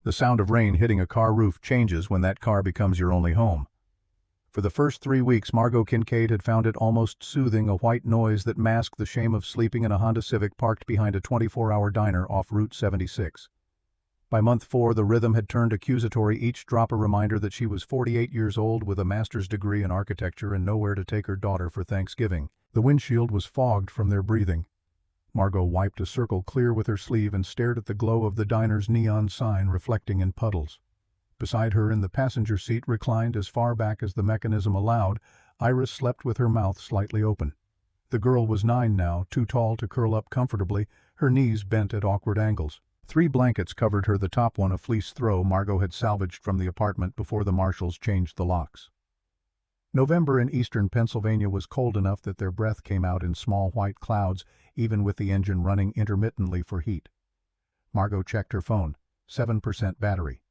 The sound of rain hitting a car roof changes when that car becomes your only home. For the first 3 weeks, Margot Kincaid had found it almost soothing, a white noise that masked the shame of sleeping in a Honda Civic parked behind a 24-hour diner off Route 76. By month 4, the rhythm had turned accusatory, each drop a reminder that she was 48 years old with a master's degree in architecture and nowhere to take her daughter for Thanksgiving. The windshield was fogged from their breathing. Margot wiped a circle clear with her sleeve and stared at the glow of the diner's neon sign reflecting in puddles. Beside her in the passenger seat, reclined as far back as the mechanism allowed, Iris slept with her mouth slightly open. The girl was 9 now, too tall to curl up comfortably, her knees bent at awkward angles. 3 blankets covered her, the top one a fleece throw Margot had salvaged from the apartment before the marshals changed the locks. November in eastern Pennsylvania was cold enough that their breath came out in small white clouds, even with the engine running intermittently for heat. Margot checked her phone. 7% battery.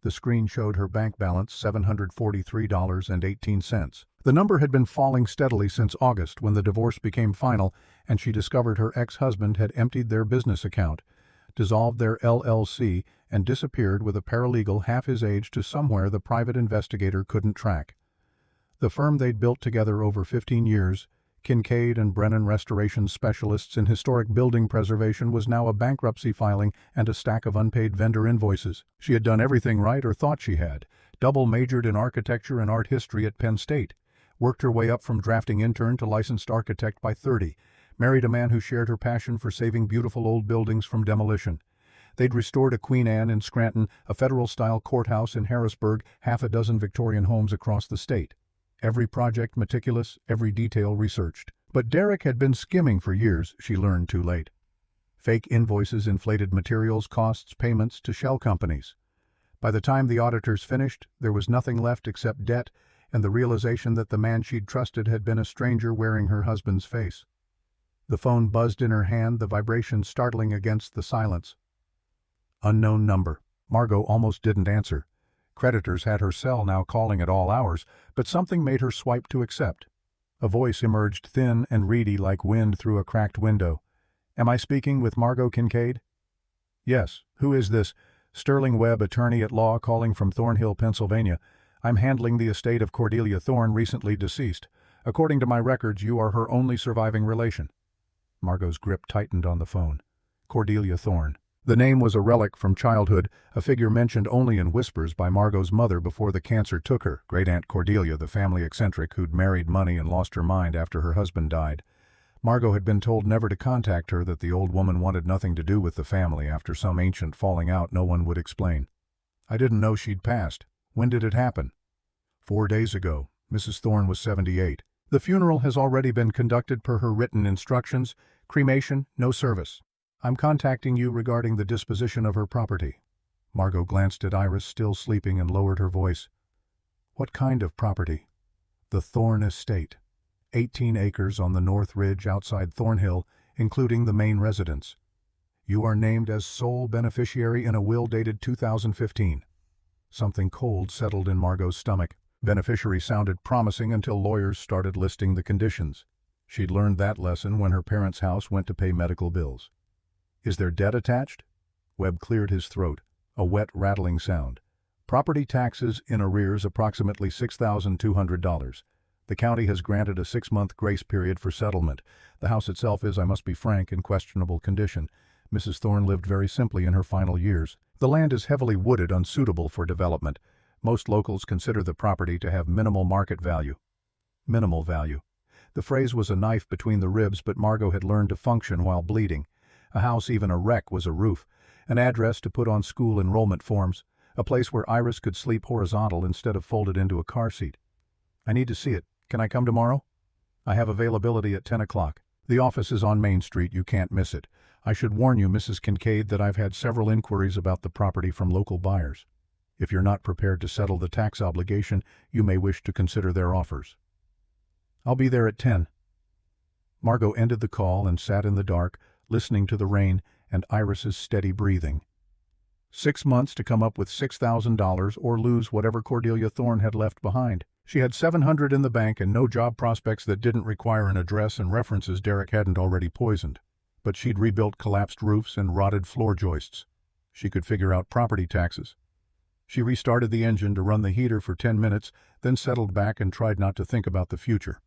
The screen showed her bank balance, $743.18. The number had been falling steadily since August, when the divorce became final, and she discovered her ex-husband had emptied their business account, dissolved their LLC, and disappeared with a paralegal half his age to somewhere the private investigator couldn't track. The firm they'd built together over 15 years, Kincaid and Brennan Restoration Specialists in Historic Building Preservation, was now a bankruptcy filing and a stack of unpaid vendor invoices. She had done everything right, or thought she had. Double majored in architecture and art history at Penn State. Worked her way up from drafting intern to licensed architect by 30. Married a man who shared her passion for saving beautiful old buildings from demolition. They'd restored a Queen Anne in Scranton, a federal-style courthouse in Harrisburg, half a dozen Victorian homes across the state. Every project meticulous, every detail researched. But Derek had been skimming for years, she learned too late. Fake invoices inflated materials costs, payments to shell companies. By the time the auditors finished, there was nothing left except debt and the realization that the man she'd trusted had been a stranger wearing her husband's face. The phone buzzed in her hand, the vibration startling against the silence. Unknown number. Margot almost didn't answer. Creditors had her cell now, calling at all hours, but something made her swipe to accept. A voice emerged, thin and reedy like wind through a cracked window. "Am I speaking with Margot Kincaid?" "Yes. Who is this?" "Sterling Webb, attorney at law, calling from Thornhill, Pennsylvania. I'm handling the estate of Cordelia Thorne, recently deceased. According to my records, you are her only surviving relation." Margot's grip tightened on the phone. Cordelia Thorne. The name was a relic from childhood, a figure mentioned only in whispers by Margot's mother before the cancer took her, Great-Aunt Cordelia, the family eccentric who'd married money and lost her mind after her husband died. Margot had been told never to contact her, that the old woman wanted nothing to do with the family after some ancient falling out no one would explain. "I didn't know she'd passed. When did it happen?" 4 days ago. Mrs. Thorne was 78. The funeral has already been conducted per her written instructions. Cremation, no service. I'm contacting you regarding the disposition of her property." Margot glanced at Iris, still sleeping, and lowered her voice. "What kind of property?" "The Thorne estate. 18 acres on the North Ridge outside Thornhill, including the main residence. You are named as sole beneficiary in a will dated 2015. Something cold settled in Margot's stomach. Beneficiary sounded promising until lawyers started listing the conditions. She'd learned that lesson when her parents' house went to pay medical bills. "Is there debt attached?" Webb cleared his throat, a wet, rattling sound. "Property taxes in arrears, approximately $6,200. The county has granted a 6-month grace period for settlement. The house itself is, I must be frank, in questionable condition. Mrs. Thorne lived very simply in her final years. The land is heavily wooded, unsuitable for development. Most locals consider the property to have minimal market value." Minimal value. The phrase was a knife between the ribs, but Margot had learned to function while bleeding. A house, even a wreck, was a roof, an address to put on school enrollment forms, a place where Iris could sleep horizontal instead of folded into a car seat. "I need to see it. Can I come tomorrow?" "I have availability at 10 o'clock. The office is on Main Street. You can't miss it. I should warn you, Mrs. Kincaid, that I've had several inquiries about the property from local buyers. If you're not prepared to settle the tax obligation, you may wish to consider their offers." "I'll be there at 10. Margot ended the call and sat in the dark, listening to the rain and Iris's steady breathing. 6 months to come up with $6,000 or lose whatever Cordelia Thorne had left behind. She had $700 in the bank and no job prospects that didn't require an address and references Derek hadn't already poisoned. But she'd rebuilt collapsed roofs and rotted floor joists. She could figure out property taxes. She restarted the engine to run the heater for 10 minutes, then settled back and tried not to think about the future.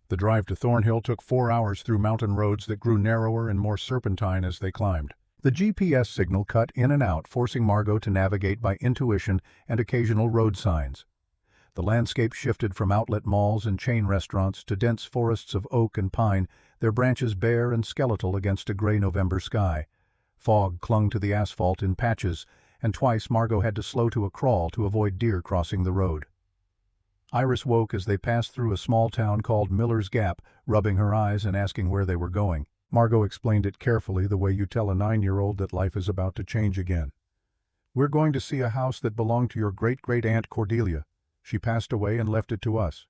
The drive to Thornhill took 4 hours through mountain roads that grew narrower and more serpentine as they climbed. The GPS signal cut in and out, forcing Margot to navigate by intuition and occasional road signs. The landscape shifted from outlet malls and chain restaurants to dense forests of oak and pine, their branches bare and skeletal against a gray November sky. Fog clung to the asphalt in patches, and twice Margot had to slow to a crawl to avoid deer crossing the road. Iris woke as they passed through a small town called Miller's Gap, rubbing her eyes and asking where they were going. Margot explained it carefully, the way you tell a 9-year-old that life is about to change again. "We're going to see a house that belonged to your great-great-aunt Cordelia. She passed away and left it to us."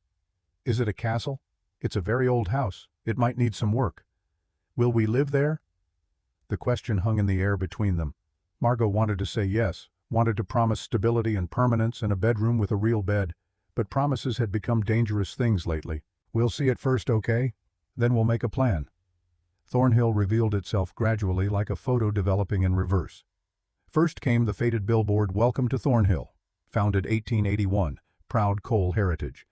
"Is it a castle?" "It's a very old house. It might need some work." "Will we live there?" The question hung in the air between them. Margot wanted to say yes, wanted to promise stability and permanence and a bedroom with a real bed, but promises had become dangerous things lately. "We'll see it first, okay? Then we'll make a plan." Thornhill revealed itself gradually, like a photo developing in reverse. First came the faded billboard, "Welcome to Thornhill," founded 1881, proud coal heritage.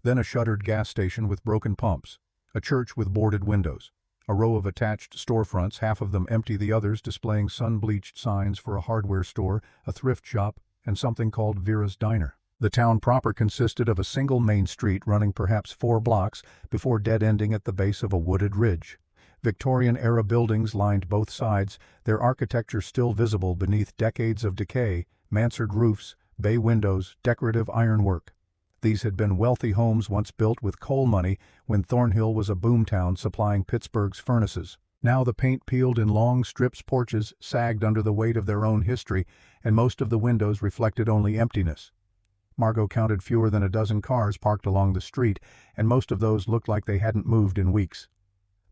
Then a shuttered gas station with broken pumps, a church with boarded windows, a row of attached storefronts, half of them empty, the others displaying sun-bleached signs for a hardware store, a thrift shop, and something called Vera's Diner. The town proper consisted of a single main street running perhaps 4 blocks before dead-ending at the base of a wooded ridge. Victorian-era buildings lined both sides, their architecture still visible beneath decades of decay, mansard roofs, bay windows, decorative ironwork. These had been wealthy homes once built with coal money when Thornhill was a boomtown supplying Pittsburgh's furnaces. Now the paint peeled in long strips, porches sagged under the weight of their own history, and most of the windows reflected only emptiness. Margot counted fewer than a dozen cars parked along the street, and most of those looked like they hadn't moved in weeks.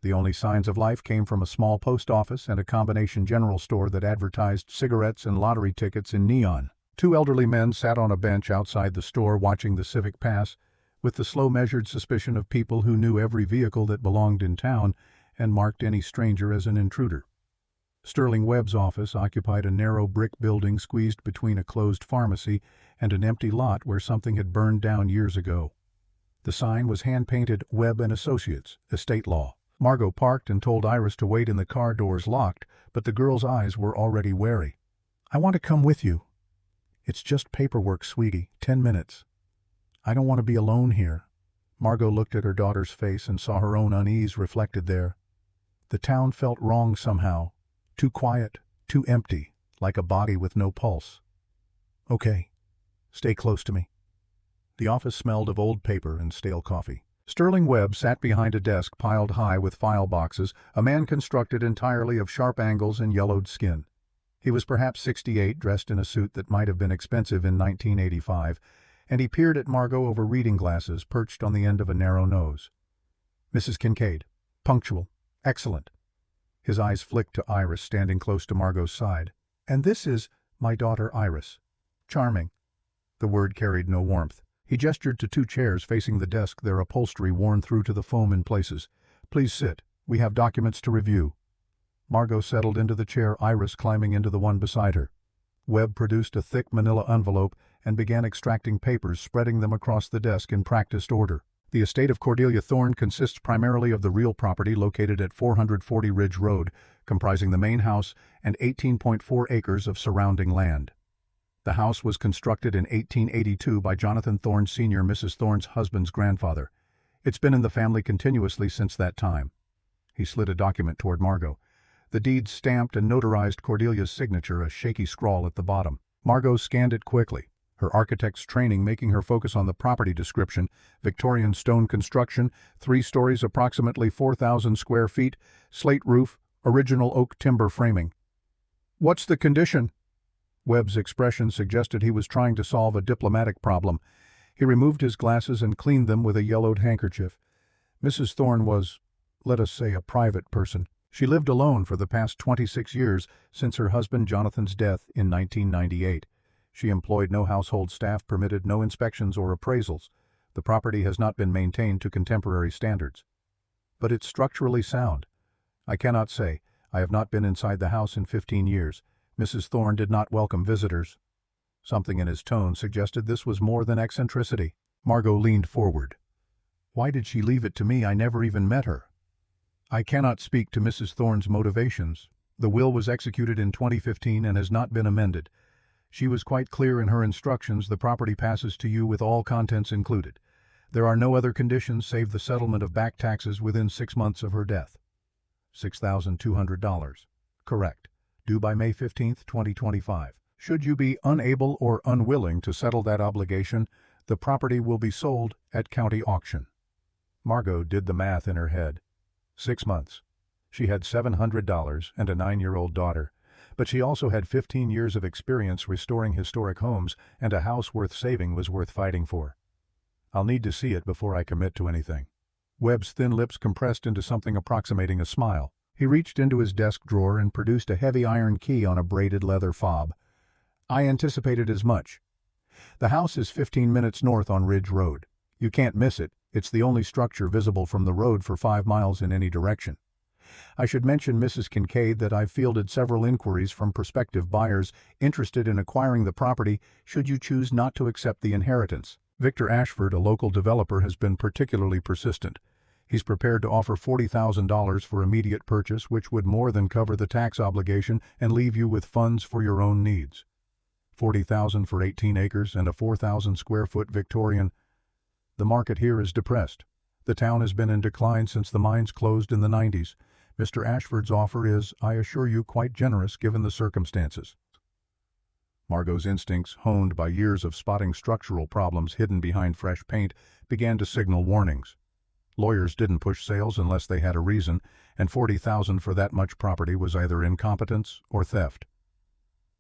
The only signs of life came from a small post office and a combination general store that advertised cigarettes and lottery tickets in neon. 2 elderly men sat on a bench outside the store watching the Civic pass, with the slow measured suspicion of people who knew every vehicle that belonged in town and marked any stranger as an intruder. Sterling Webb's office occupied a narrow brick building squeezed between a closed pharmacy and an empty lot where something had burned down years ago. The sign was hand-painted "Webb and Associates, Estate Law." Margot parked and told Iris to wait in the car, doors locked, but the girl's eyes were already wary. "I want to come with you." "It's just paperwork, sweetie. 10 minutes. I don't want to be alone here." Margot looked at her daughter's face and saw her own unease reflected there. The town felt wrong somehow. Too quiet, too empty, like a body with no pulse. "Okay. Stay close to me." The office smelled of old paper and stale coffee. Sterling Webb sat behind a desk piled high with file boxes, a man constructed entirely of sharp angles and yellowed skin. He was perhaps 68, dressed in a suit that might have been expensive in 1985, and he peered at Margot over reading glasses perched on the end of a narrow nose. "Mrs. Kincaid. Punctual. Excellent." His eyes flicked to Iris standing close to Margot's side. "And this is my daughter Iris. Charming." The word carried no warmth. He gestured to 2 chairs facing the desk, their upholstery worn through to the foam in places. "Please sit. We have documents to review." Margot settled into the chair, Iris climbing into the one beside her. Webb produced a thick manila envelope and began extracting papers, spreading them across the desk in practiced order. The estate of Cordelia Thorne consists primarily of the real property located at 440 Ridge Road, comprising the main house and 18.4 acres of surrounding land. The house was constructed in 1882 by Jonathan Thorne Sr., Mrs. Thorne's husband's grandfather. It's been in the family continuously since that time. He slid a document toward Margot. The deed stamped and notarized Cordelia's signature, a shaky scrawl at the bottom. Margot scanned it quickly, her architect's training making her focus on the property description: Victorian stone construction, 3 stories, approximately 4,000 square feet, slate roof, original oak timber framing. "What's the condition?" Webb's expression suggested he was trying to solve a diplomatic problem. He removed his glasses and cleaned them with a yellowed handkerchief. Mrs. Thorne was, let us say, a private person. She lived alone for the past 26 years since her husband Jonathan's death in 1998. She employed no household staff, permitted no inspections or appraisals. The property has not been maintained to contemporary standards. But it's structurally sound. I cannot say. I have not been inside the house in 15 years. Mrs. Thorne did not welcome visitors. Something in his tone suggested this was more than eccentricity. Margot leaned forward. Why did she leave it to me? I never even met her. I cannot speak to Mrs. Thorne's motivations. The will was executed in 2015 and has not been amended. She was quite clear in her instructions. The property passes to you with all contents included. There are no other conditions save the settlement of back taxes within 6 months of her death. $6,200. Correct. Due by May 15, 2025. Should you be unable or unwilling to settle that obligation, the property will be sold at county auction. Margot did the math in her head. 6 months. She had $700 and a 9-year-old daughter, but she also had 15 years of experience restoring historic homes, and a house worth saving was worth fighting for. I'll need to see it before I commit to anything. Webb's thin lips compressed into something approximating a smile. He reached into his desk drawer and produced a heavy iron key on a braided leather fob. I anticipated as much. The house is 15 minutes north on Ridge Road. You can't miss it. It's the only structure visible from the road for 5 miles in any direction. I should mention, Mrs. Kincaid, that I've fielded several inquiries from prospective buyers interested in acquiring the property should you choose not to accept the inheritance. Victor Ashford, a local developer, has been particularly persistent. He's prepared to offer $40,000 for immediate purchase, which would more than cover the tax obligation and leave you with funds for your own needs. $40,000 for 18 acres and a 4,000 square foot Victorian. The market here is depressed. The town has been in decline since the mines closed in the 90s. Mr. Ashford's offer is, I assure you, quite generous given the circumstances. Margot's instincts, honed by years of spotting structural problems hidden behind fresh paint, began to signal warnings. Lawyers didn't push sales unless they had a reason, and $40,000 for that much property was either incompetence or theft.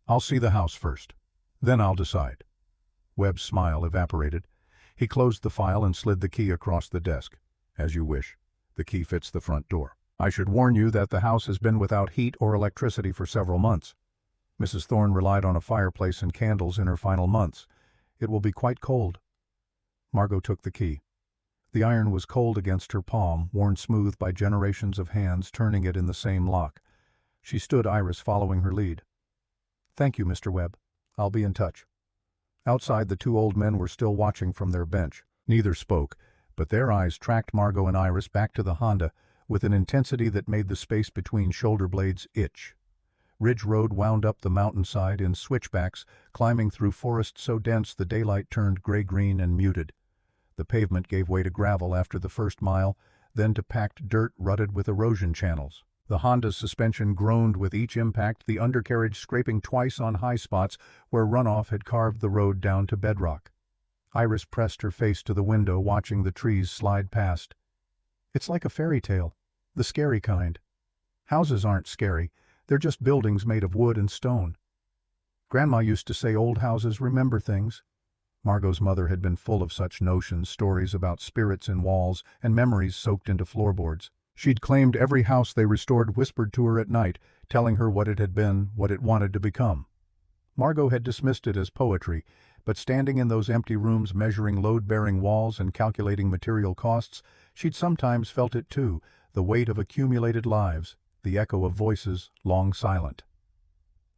I'll see the house first. Then I'll decide. Webb's smile evaporated. He closed the file and slid the key across the desk. As you wish. The key fits the front door. I should warn you that the house has been without heat or electricity for several months. Mrs. Thorne relied on a fireplace and candles in her final months. It will be quite cold. Margot took the key. The iron was cold against her palm, worn smooth by generations of hands turning it in the same lock. She stood, Iris following her lead. Thank you, Mr. Webb. I'll be in touch. Outside, the 2 old men were still watching from their bench. Neither spoke, but their eyes tracked Margot and Iris back to the Honda with an intensity that made the space between shoulder blades itch. Ridge Road wound up the mountainside in switchbacks, climbing through forest so dense the daylight turned gray-green and muted. The pavement gave way to gravel after the first mile, then to packed dirt rutted with erosion channels. The Honda's suspension groaned with each impact, the undercarriage scraping twice on high spots where runoff had carved the road down to bedrock. Iris pressed her face to the window, watching the trees slide past. It's like a fairy tale, the scary kind. Houses aren't scary, they're just buildings made of wood and stone. Grandma used to say old houses remember things. Margot's mother had been full of such notions, stories about spirits in walls and memories soaked into floorboards. She'd claimed every house they restored whispered to her at night, telling her what it had been, what it wanted to become. Margot had dismissed it as poetry, but standing in those empty rooms measuring load-bearing walls and calculating material costs, she'd sometimes felt it too, the weight of accumulated lives, the echo of voices long silent.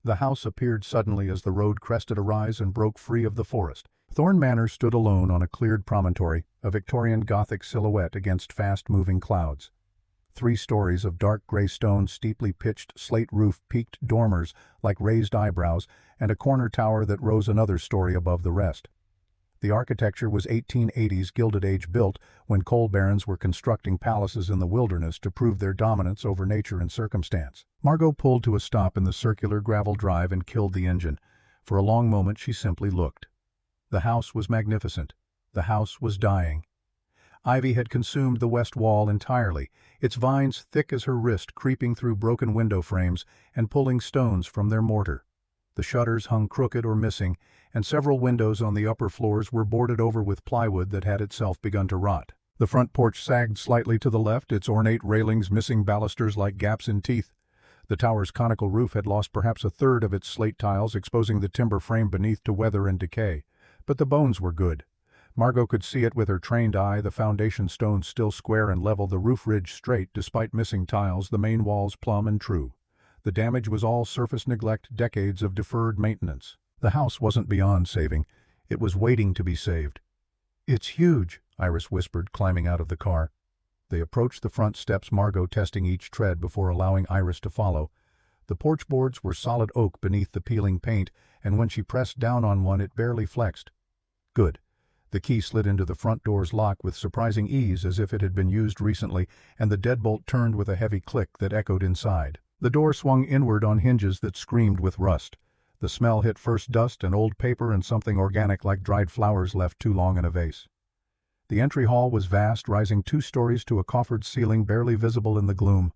The house appeared suddenly as the road crested a rise and broke free of the forest. Thorne Manor stood alone on a cleared promontory, a Victorian Gothic silhouette against fast-moving clouds. 3 stories of dark gray stone, steeply pitched slate roof peaked dormers like raised eyebrows, and a corner tower that rose another story above the rest. The architecture was 1880s Gilded Age, built when coal barons were constructing palaces in the wilderness to prove their dominance over nature and circumstance. Margot pulled to a stop in the circular gravel drive and killed the engine. For a long moment she simply looked. The house was magnificent. The house was dying. Ivy had consumed the west wall entirely, its vines thick as her wrist creeping through broken window frames and pulling stones from their mortar. The shutters hung crooked or missing, and several windows on the upper floors were boarded over with plywood that had itself begun to rot. The front porch sagged slightly to the left, its ornate railings missing balusters like gaps in teeth. The tower's conical roof had lost perhaps a third of its slate tiles, exposing the timber frame beneath to weather and decay. But the bones were good. Margot could see it with her trained eye, the foundation stones still square and level, the roof ridge straight despite missing tiles, the main walls plumb and true. The damage was all surface neglect, decades of deferred maintenance. The house wasn't beyond saving. It was waiting to be saved. "It's huge," Iris whispered, climbing out of the car. They approached the front steps, Margot testing each tread before allowing Iris to follow. The porch boards were solid oak beneath the peeling paint, and when she pressed down on one it barely flexed. Good. The key slid into the front door's lock with surprising ease, as if it had been used recently, and the deadbolt turned with a heavy click that echoed inside. The door swung inward on hinges that screamed with rust. The smell hit first dust and old paper and something organic like dried flowers left too long in a vase. The entry hall was vast, rising 2 stories to a coffered ceiling barely visible in the gloom.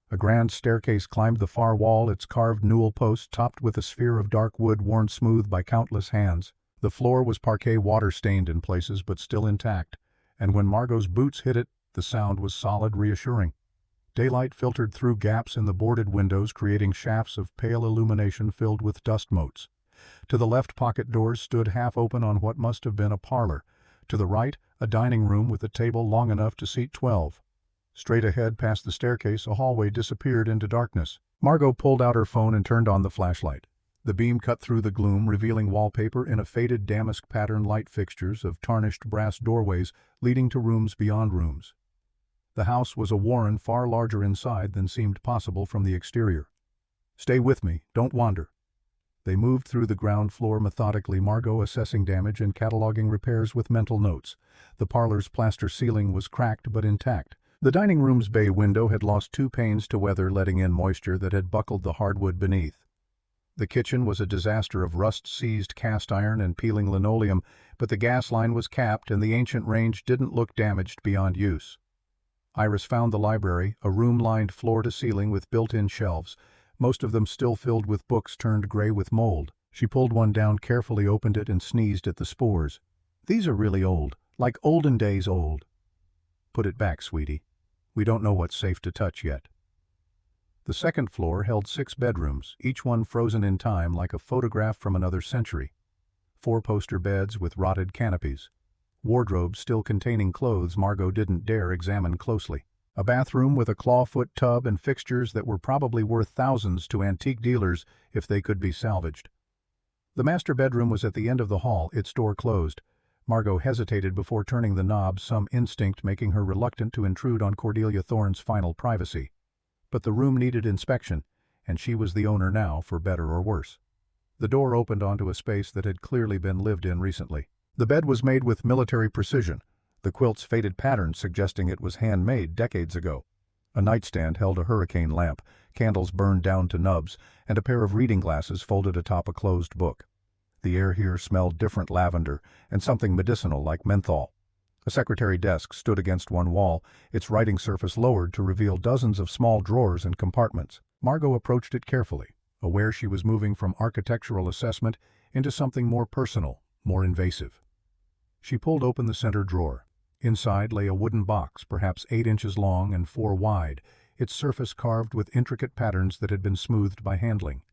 A grand staircase climbed the far wall, its carved newel post topped with a sphere of dark wood worn smooth by countless hands. The floor was parquet, water-stained in places but still intact, and when Margot's boots hit it, the sound was solid, reassuring. Daylight filtered through gaps in the boarded windows, creating shafts of pale illumination filled with dust motes. To the left, pocket doors stood half open on what must have been a parlor. To the right, a dining room with a table long enough to seat 12. Straight ahead, past the staircase, a hallway disappeared into darkness. Margot pulled out her phone and turned on the flashlight. The beam cut through the gloom, revealing wallpaper in a faded damask pattern, light fixtures of tarnished brass doorways leading to rooms beyond rooms. The house was a warren, far larger inside than seemed possible from the exterior. "Stay with me, don't wander." They moved through the ground floor methodically, Margot assessing damage and cataloging repairs with mental notes. The parlor's plaster ceiling was cracked but intact. The dining room's bay window had lost 2 panes to weather, letting in moisture that had buckled the hardwood beneath. The kitchen was a disaster of rust-seized cast iron and peeling linoleum, but the gas line was capped and the ancient range didn't look damaged beyond use. Iris found the library, a room lined floor to ceiling with built-in shelves, most of them still filled with books turned gray with mold. She pulled one down, carefully opened it, and sneezed at the spores. "These are really old, like olden days old." "Put it back, sweetie. We don't know what's safe to touch yet." The second floor held 6 bedrooms, each one frozen in time like a photograph from another century. 4-poster beds with rotted canopies. Wardrobes still containing clothes Margot didn't dare examine closely. A bathroom with a clawfoot tub and fixtures that were probably worth thousands to antique dealers if they could be salvaged. The master bedroom was at the end of the hall, its door closed. Margot hesitated before turning the knob, some instinct making her reluctant to intrude on Cordelia Thorne's final privacy. But the room needed inspection, and she was the owner now, for better or worse. The door opened onto a space that had clearly been lived in recently. The bed was made with military precision, the quilt's faded patterns suggesting it was handmade decades ago. A nightstand held a hurricane lamp, candles burned down to nubs, and a pair of reading glasses folded atop a closed book. The air here smelled different, lavender, and something medicinal like menthol. A secretary desk stood against one wall, its writing surface lowered to reveal dozens of small drawers and compartments. Margot approached it carefully, aware she was moving from architectural assessment into something more personal, more invasive. She pulled open the center drawer. Inside lay a wooden box, perhaps 8 inches long and 4 wide, its surface carved with intricate patterns that had been smoothed by handling.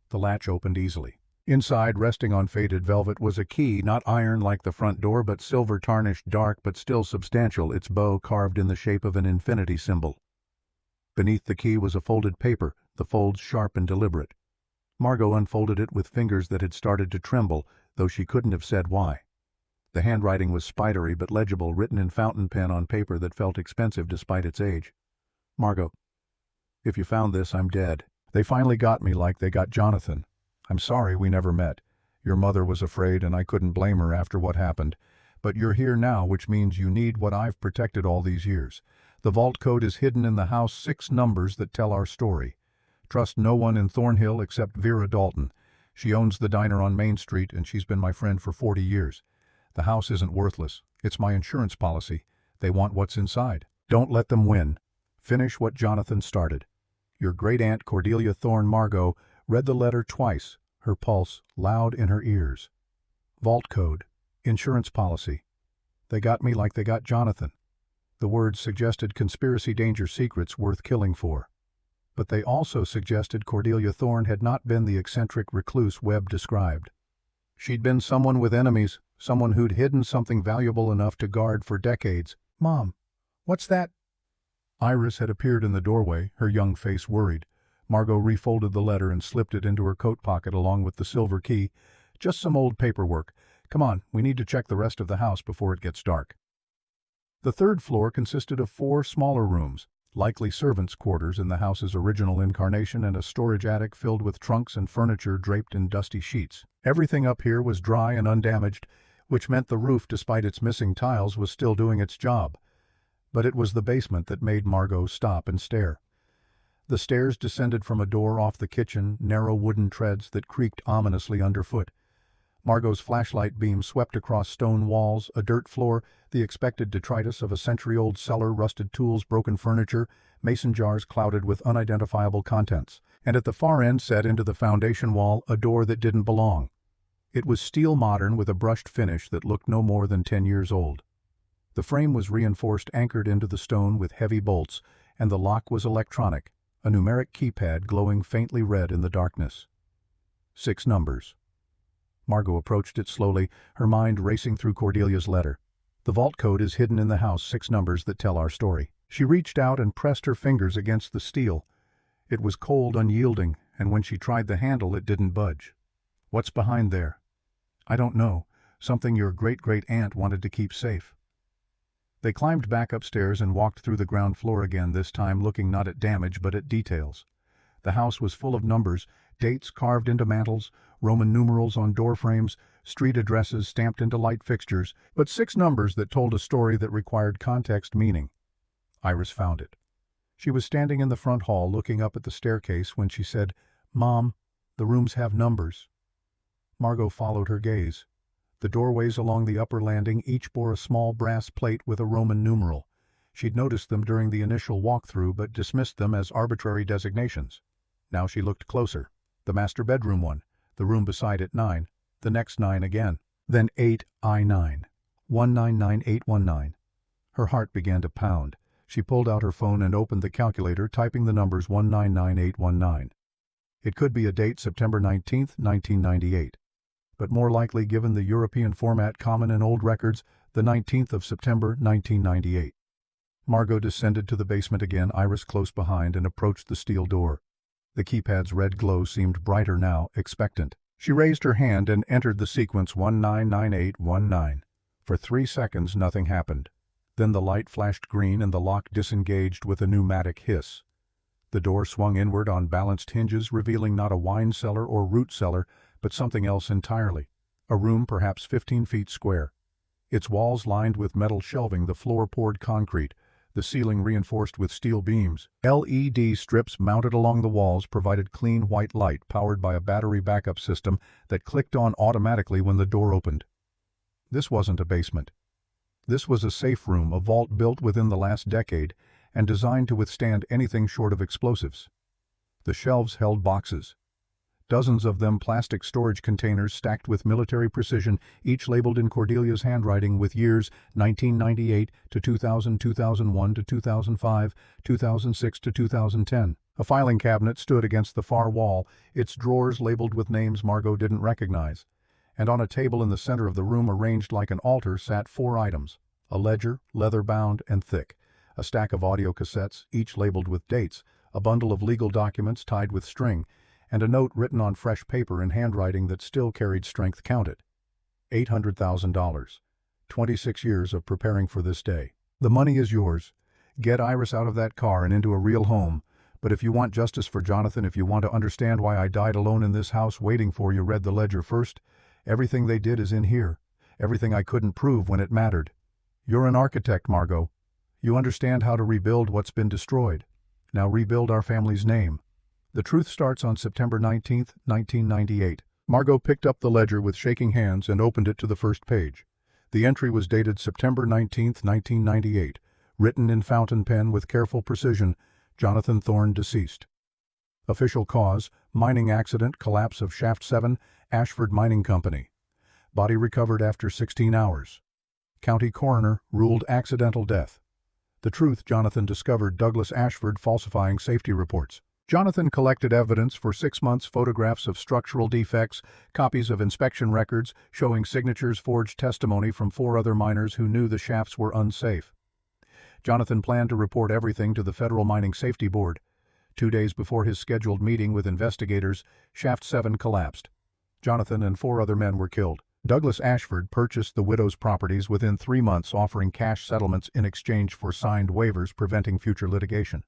The latch opened easily. Inside, resting on faded velvet, was a key, not iron like the front door, but silver tarnished, dark but still substantial, its bow carved in the shape of an infinity symbol. Beneath the key was a folded paper, the folds sharp and deliberate. Margot unfolded it with fingers that had started to tremble, though she couldn't have said why. The handwriting was spidery but legible, written in fountain pen on paper that felt expensive despite its age. "Margot, if you found this, I'm dead. They finally got me like they got Jonathan. I'm sorry we never met. Your mother was afraid and I couldn't blame her after what happened. But you're here now, which means you need what I've protected all these years. The vault code is hidden in the house, 6 numbers that tell our story. Trust no one in Thornhill except Vera Dalton. She owns the diner on Main Street and she's been my friend for 40 years. The house isn't worthless. It's my insurance policy. They want what's inside. Don't let them win. Finish what Jonathan started." Your great-aunt Cordelia Thorne. Margot read the letter twice, her pulse loud in her ears. Vault code, insurance policy. They got me like they got Jonathan. The words suggested conspiracy, danger, secrets worth killing for. But they also suggested Cordelia Thorne had not been the eccentric recluse Webb described. She'd been someone with enemies, someone who'd hidden something valuable enough to guard for decades. "Mom, what's that?" Iris had appeared in the doorway, her young face worried. Margot refolded the letter and slipped it into her coat pocket along with the silver key. "Just some old paperwork. Come on, we need to check the rest of the house before it gets dark." The third floor consisted of 4 smaller rooms, likely servants' quarters in the house's original incarnation, and a storage attic filled with trunks and furniture draped in dusty sheets. Everything up here was dry and undamaged, which meant the roof, despite its missing tiles, was still doing its job. But it was the basement that made Margot stop and stare. The stairs descended from a door off the kitchen, narrow wooden treads that creaked ominously underfoot. Margot's flashlight beam swept across stone walls, a dirt floor, the expected detritus of a century-old cellar, rusted tools, broken furniture, mason jars clouded with unidentifiable contents, and at the far end, set into the foundation wall, a door that didn't belong. It was steel modern with a brushed finish that looked no more than 10 years old. The frame was reinforced, anchored into the stone with heavy bolts, and the lock was electronic, a numeric keypad glowing faintly red in the darkness. 6 numbers. Margot approached it slowly, her mind racing through Cordelia's letter. "The vault code is hidden in the house, 6 numbers that tell our story." She reached out and pressed her fingers against the steel. It was cold, unyielding, and when she tried the handle it didn't budge. "What's behind there?" "I don't know. Something your great-great-aunt wanted to keep safe." They climbed back upstairs and walked through the ground floor again, this time looking not at damage but at details. The house was full of numbers, dates carved into mantels, Roman numerals on door frames, street addresses stamped into light fixtures, but 6 numbers that told a story that required context, meaning. Iris found it. She was standing in the front hall looking up at the staircase when she said, "Mom, the rooms have numbers." Margot followed her gaze. The doorways along the upper landing each bore a small brass plate with a Roman numeral. She'd noticed them during the initial walkthrough but dismissed them as arbitrary designations. Now she looked closer. The master bedroom one, the room beside it 9, the next 9 again, then 8I9, 199819. Her heart began to pound. She pulled out her phone and opened the calculator, typing the numbers 199819. It could be a date, September 19, 1998. But more likely, given the European format common in old records, the 19th of September 1998. Margot descended to the basement again, Iris close behind, and approached the steel door. The keypad's red glow seemed brighter now, expectant. She raised her hand and entered the sequence 199819. For 3 seconds nothing happened. Then the light flashed green and the lock disengaged with a pneumatic hiss. The door swung inward on balanced hinges, revealing not a wine cellar or root cellar, but something else entirely. A room perhaps 15 feet square. Its walls lined with metal shelving, the floor poured concrete, the ceiling reinforced with steel beams. LED strips mounted along the walls provided clean white light powered by a battery backup system that clicked on automatically when the door opened. This wasn't a basement. This was a safe room, a vault built within the last decade and designed to withstand anything short of explosives. The shelves held boxes. Dozens of them, plastic storage containers stacked with military precision, each labeled in Cordelia's handwriting with years 1998 to 2000, 2001 to 2005, 2006 to 2010. A filing cabinet stood against the far wall, its drawers labeled with names Margot didn't recognize. And on a table in the center of the room, arranged like an altar, sat 4 items: a ledger, leather-bound and thick, a stack of audio cassettes, each labeled with dates, a bundle of legal documents tied with string, and a note written on fresh paper in handwriting that still carried strength. Counted. $800,000. 26 years of preparing for this day. The money is yours. Get Iris out of that car and into a real home. But if you want justice for Jonathan, if you want to understand why I died alone in this house waiting for you, read the ledger first. Everything they did is in here. Everything I couldn't prove when it mattered. You're an architect, Margot. You understand how to rebuild what's been destroyed. Now rebuild our family's name. The truth starts on September 19, 1998. Margot picked up the ledger with shaking hands and opened it to the first page. The entry was dated September 19, 1998, written in fountain pen with careful precision, Jonathan Thorne, deceased. Official cause, mining accident, collapse of Shaft 7, Ashford Mining Company. Body recovered after 16 hours. County coroner ruled accidental death. The truth: Jonathan discovered Douglas Ashford falsifying safety reports. Jonathan collected evidence for 6 months: photographs of structural defects, copies of inspection records showing signatures, forged testimony from 4 other miners who knew the shafts were unsafe. Jonathan planned to report everything to the Federal Mining Safety Board. 2 days before his scheduled meeting with investigators, Shaft 7 collapsed. Jonathan and 4 other men were killed. Douglas Ashford purchased the widow's properties within 3 months, offering cash settlements in exchange for signed waivers preventing future litigation.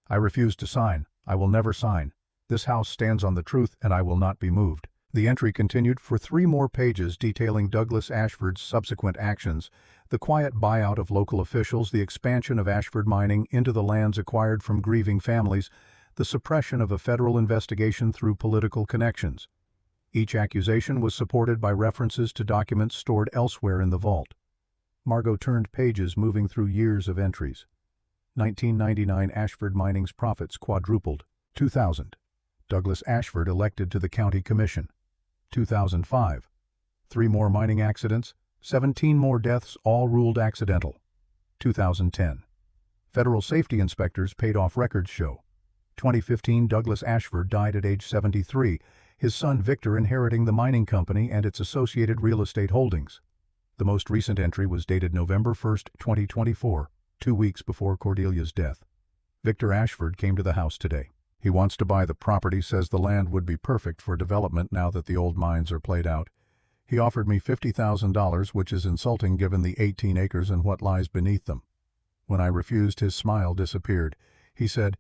"I refuse to sign. I will never sign. This house stands on the truth and I will not be moved." The entry continued for 3 more pages detailing Douglas Ashford's subsequent actions: the quiet buyout of local officials, the expansion of Ashford mining into the lands acquired from grieving families, the suppression of a federal investigation through political connections. Each accusation was supported by references to documents stored elsewhere in the vault. Margot turned pages, moving through years of entries. 1999 Ashford Mining's profits quadrupled. 2000. Douglas Ashford elected to the county commission. 2005. 3 more mining accidents, 17 more deaths, all ruled accidental. 2010. Federal safety inspectors paid off records show. 2015 Douglas Ashford died at age 73, his son Victor inheriting the mining company and its associated real estate holdings. The most recent entry was dated November 1, 2024, 2 weeks before Cordelia's death. Victor Ashford came to the house today. He wants to buy the property, says the land would be perfect for development now that the old mines are played out. He offered me $50,000, which is insulting given the 18 acres and what lies beneath them. When I refused, his smile disappeared. He said,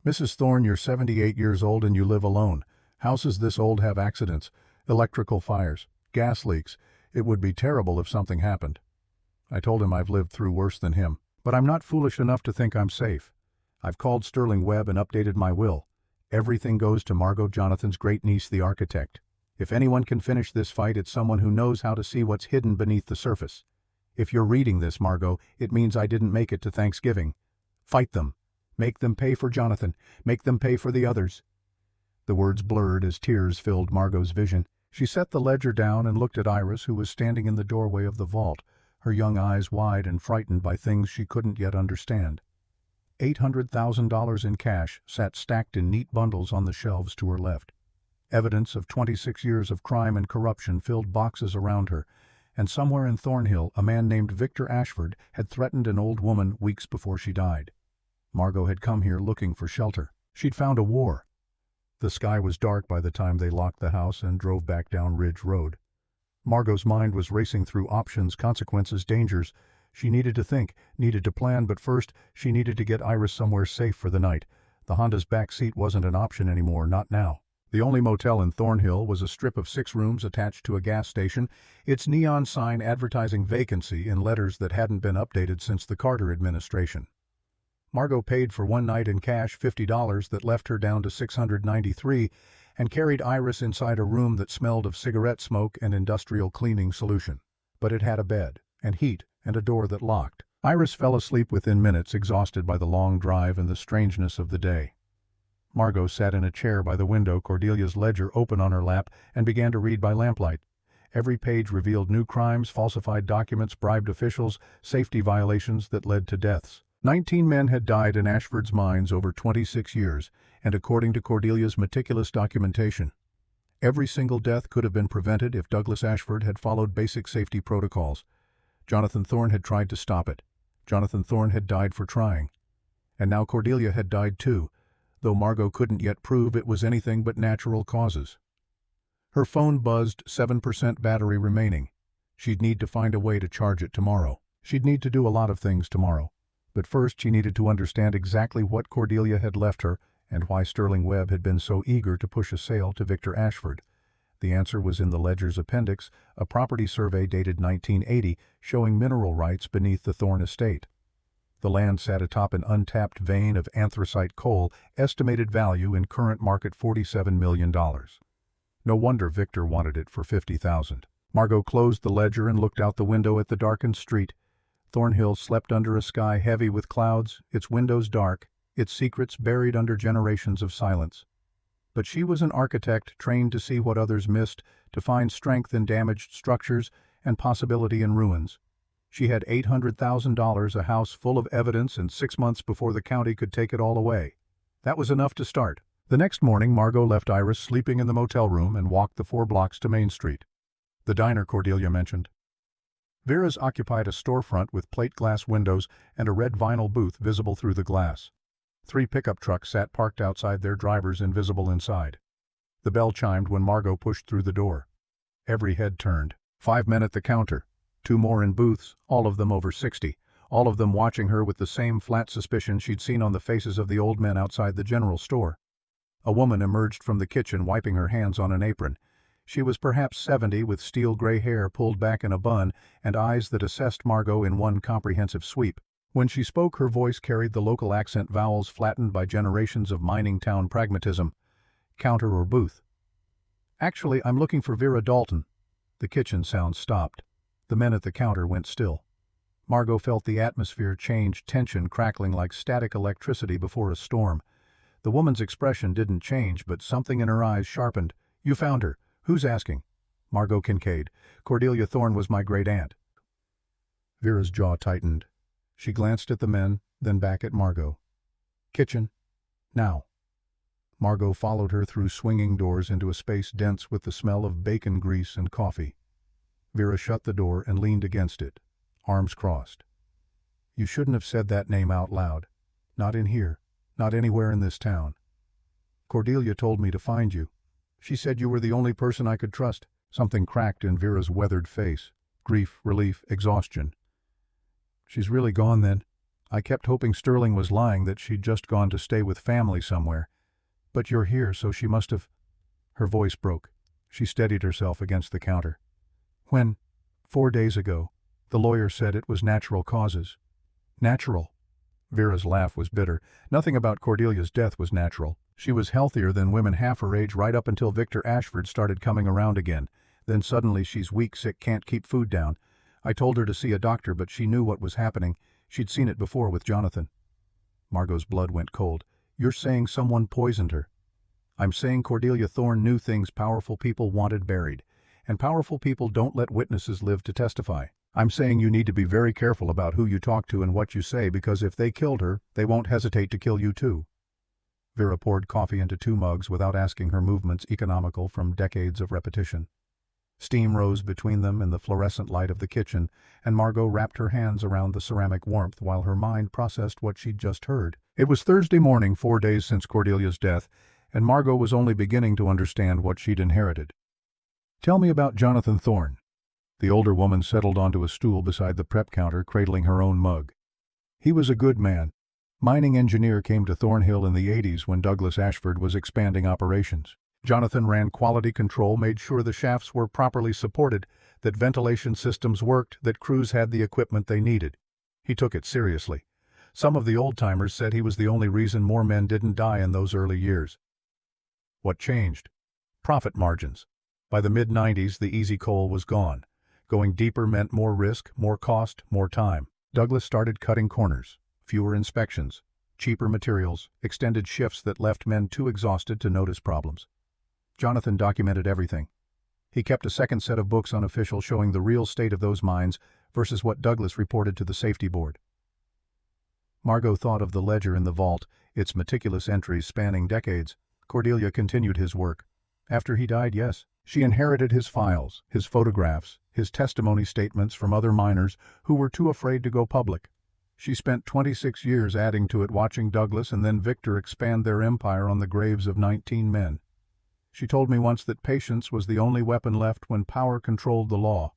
"Mrs. Thorne, you're 78 years old and you live alone. Houses this old have accidents, electrical fires, gas leaks. It would be terrible if something happened." I told him I've lived through worse than him, but I'm not foolish enough to think I'm safe. I've called Sterling Webb and updated my will. Everything goes to Margot, Jonathan's great niece, the architect. If anyone can finish this fight, it's someone who knows how to see what's hidden beneath the surface. If you're reading this, Margot, it means I didn't make it to Thanksgiving. Fight them. Make them pay for Jonathan. Make them pay for the others. The words blurred as tears filled Margot's vision. She set the ledger down and looked at Iris, who was standing in the doorway of the vault, her young eyes wide and frightened by things she couldn't yet understand. $800,000 in cash sat stacked in neat bundles on the shelves to her left. Evidence of 26 years of crime and corruption filled boxes around her, and somewhere in Thornhill a man named Victor Ashford had threatened an old woman weeks before she died. Margot had come here looking for shelter. She'd found a war. The sky was dark by the time they locked the house and drove back down Ridge Road. Margot's mind was racing through options, consequences, dangers. She needed to think, needed to plan, but first she needed to get Iris somewhere safe for the night. The Honda's back seat wasn't an option anymore, not now. The only motel in Thornhill was a strip of 6 rooms attached to a gas station, its neon sign advertising vacancy in letters that hadn't been updated since the Carter administration. Margot paid for 1 night in cash $50 that left her down to $693, and carried Iris inside a room that smelled of cigarette smoke and industrial cleaning solution. But it had a bed, and heat, and a door that locked. Iris fell asleep within minutes, exhausted by the long drive and the strangeness of the day. Margot sat in a chair by the window, Cordelia's ledger open on her lap, and began to read by lamplight. Every page revealed new crimes, falsified documents, bribed officials, safety violations that led to deaths. 19 men had died in Ashford's mines over 26 years, and according to Cordelia's meticulous documentation, every single death could have been prevented if Douglas Ashford had followed basic safety protocols. Jonathan Thorne had tried to stop it. Jonathan Thorne had died for trying. And now Cordelia had died too, though Margot couldn't yet prove it was anything but natural causes. Her phone buzzed, 7% battery remaining. She'd need to find a way to charge it tomorrow. She'd need to do a lot of things tomorrow. But first she needed to understand exactly what Cordelia had left her and why Sterling Webb had been so eager to push a sale to Victor Ashford. The answer was in the ledger's appendix, a property survey dated 1980 showing mineral rights beneath the Thorne estate. The land sat atop an untapped vein of anthracite coal, estimated value in current market $47 million. No wonder Victor wanted it for $50,000. Margot closed the ledger and looked out the window at the darkened street. Thornhill slept under a sky heavy with clouds, its windows dark, its secrets buried under generations of silence. But she was an architect trained to see what others missed, to find strength in damaged structures and possibility in ruins. She had $800,000, a house full of evidence, and 6 months before the county could take it all away. That was enough to start. The next morning, Margot left Iris sleeping in the motel room and walked the 4 blocks to Main Street. The diner Cordelia mentioned. Vera's occupied a storefront with plate glass windows and a red vinyl booth visible through the glass. 3 pickup trucks sat parked outside, their drivers invisible inside. The bell chimed when Margot pushed through the door. Every head turned. 5 men at the counter. 2 more in booths, all of them over 60. All of them watching her with the same flat suspicion she'd seen on the faces of the old men outside the general store. A woman emerged from the kitchen wiping her hands on an apron. She was perhaps 70, with steel gray hair pulled back in a bun and eyes that assessed Margot in one comprehensive sweep. When she spoke, her voice carried the local accent vowels flattened by generations of mining town pragmatism. Counter or booth? Actually, I'm looking for Vera Dalton. The kitchen sound stopped. The men at the counter went still. Margot felt the atmosphere change, tension crackling like static electricity before a storm. The woman's expression didn't change, but something in her eyes sharpened. You found her. Who's asking? Margot Kincaid. Cordelia Thorne was my great-aunt. Vera's jaw tightened. She glanced at the men, then back at Margot. Kitchen. Now. Margot followed her through swinging doors into a space dense with the smell of bacon grease and coffee. Vera shut the door and leaned against it, arms crossed. You shouldn't have said that name out loud. Not in here. Not anywhere in this town. Cordelia told me to find you. She said you were the only person I could trust. Something cracked in Vera's weathered face. Grief, relief, exhaustion. She's really gone then. I kept hoping Sterling was lying, that she'd just gone to stay with family somewhere. But you're here, so she must have... Her voice broke. She steadied herself against the counter. When? 4 days ago. The lawyer said it was natural causes. Natural? Vera's laugh was bitter. Nothing about Cordelia's death was natural. She was healthier than women half her age right up until Victor Ashford started coming around again. Then suddenly she's weak, sick, can't keep food down. I told her to see a doctor, but she knew what was happening. She'd seen it before with Jonathan. Margot's blood went cold. You're saying someone poisoned her? I'm saying Cordelia Thorne knew things powerful people wanted buried. And powerful people don't let witnesses live to testify. I'm saying you need to be very careful about who you talk to and what you say, because if they killed her, they won't hesitate to kill you too. Vera poured coffee into 2 mugs without asking, her movements economical from decades of repetition. Steam rose between them in the fluorescent light of the kitchen, and Margot wrapped her hands around the ceramic warmth while her mind processed what she'd just heard. It was Thursday morning, 4 days since Cordelia's death, and Margot was only beginning to understand what she'd inherited. Tell me about Jonathan Thorne. The older woman settled onto a stool beside the prep counter, cradling her own mug. He was a good man. Mining engineer, came to Thornhill in the 80s when Douglas Ashford was expanding operations. Jonathan ran quality control, made sure the shafts were properly supported, that ventilation systems worked, that crews had the equipment they needed. He took it seriously. Some of the old-timers said he was the only reason more men didn't die in those early years. What changed? Profit margins. By the mid-90s, the easy coal was gone. Going deeper meant more risk, more cost, more time. Douglas started cutting corners. Fewer inspections, cheaper materials, extended shifts that left men too exhausted to notice problems. Jonathan documented everything. He kept a second set of books, unofficial, showing the real state of those mines versus what Douglas reported to the safety board. Margot thought of the ledger in the vault, its meticulous entries spanning decades. Cordelia continued his work. After he died, yes. She inherited his files, his photographs, his testimony statements from other miners who were too afraid to go public. She spent 26 years adding to it, watching Douglas and then Victor expand their empire on the graves of 19 men. She told me once that patience was the only weapon left when power controlled the law.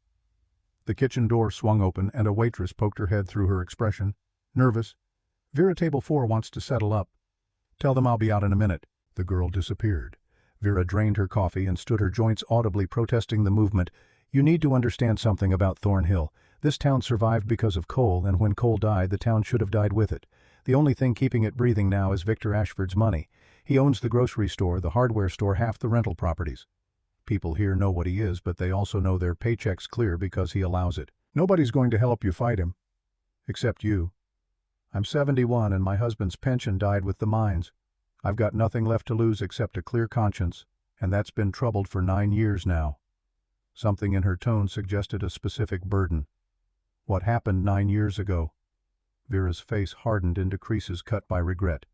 The kitchen door swung open and a waitress poked her head through her expression. Nervous. Vera, table 4 wants to settle up. Tell them I'll be out in a minute. The girl disappeared. Vera drained her coffee and stood, her joints audibly protesting the movement. You need to understand something about Thornhill. This town survived because of coal, and when coal died, the town should have died with it. The only thing keeping it breathing now is Victor Ashford's money. He owns the grocery store, the hardware store, half the rental properties. People here know what he is, but they also know their paycheck's clear because he allows it. Nobody's going to help you fight him. Except you. I'm 71 and my husband's pension died with the mines. I've got nothing left to lose except a clear conscience, and that's been troubled for 9 years now. Something in her tone suggested a specific burden. What happened 9 years ago? Vera's face hardened into creases cut by regret.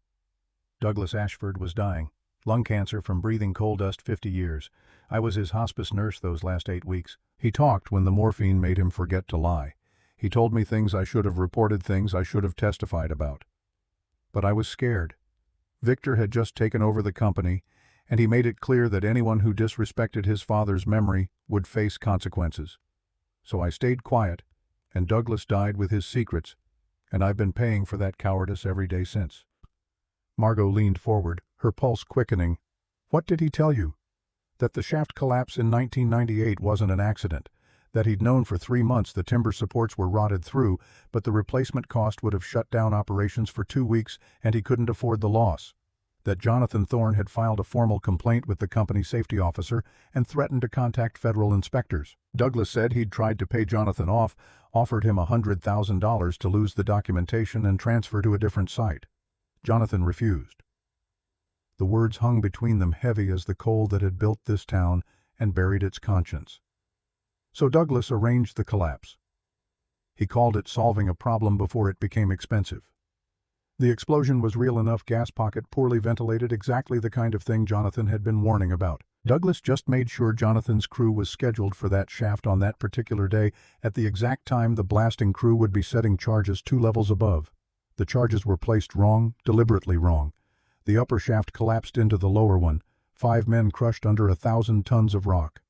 Douglas Ashford was dying. Lung cancer from breathing coal dust, 50 years. I was his hospice nurse those last 8 weeks. He talked when the morphine made him forget to lie. He told me things I should have reported, things I should have testified about. But I was scared. Victor had just taken over the company, and he made it clear that anyone who disrespected his father's memory would face consequences. So I stayed quiet, and Douglas died with his secrets, and I've been paying for that cowardice every day since. Margot leaned forward, her pulse quickening. What did he tell you? That the shaft collapse in 1998 wasn't an accident, that he'd known for 3 months the timber supports were rotted through, but the replacement cost would have shut down operations for 2 weeks and he couldn't afford the loss. That Jonathan Thorne had filed a formal complaint with the company safety officer and threatened to contact federal inspectors. Douglas said he'd tried to pay Jonathan off, offered him $100,000 to lose the documentation and transfer to a different site. Jonathan refused. The words hung between them heavy as the coal that had built this town and buried its conscience. So Douglas arranged the collapse. He called it solving a problem before it became expensive. The explosion was real enough gas pocket, poorly ventilated, exactly the kind of thing Jonathan had been warning about. Douglas just made sure Jonathan's crew was scheduled for that shaft on that particular day at the exact time the blasting crew would be setting charges 2 levels above. The charges were placed wrong, deliberately wrong. The upper shaft collapsed into the lower one. 5 men crushed under 1,000 tons of rock.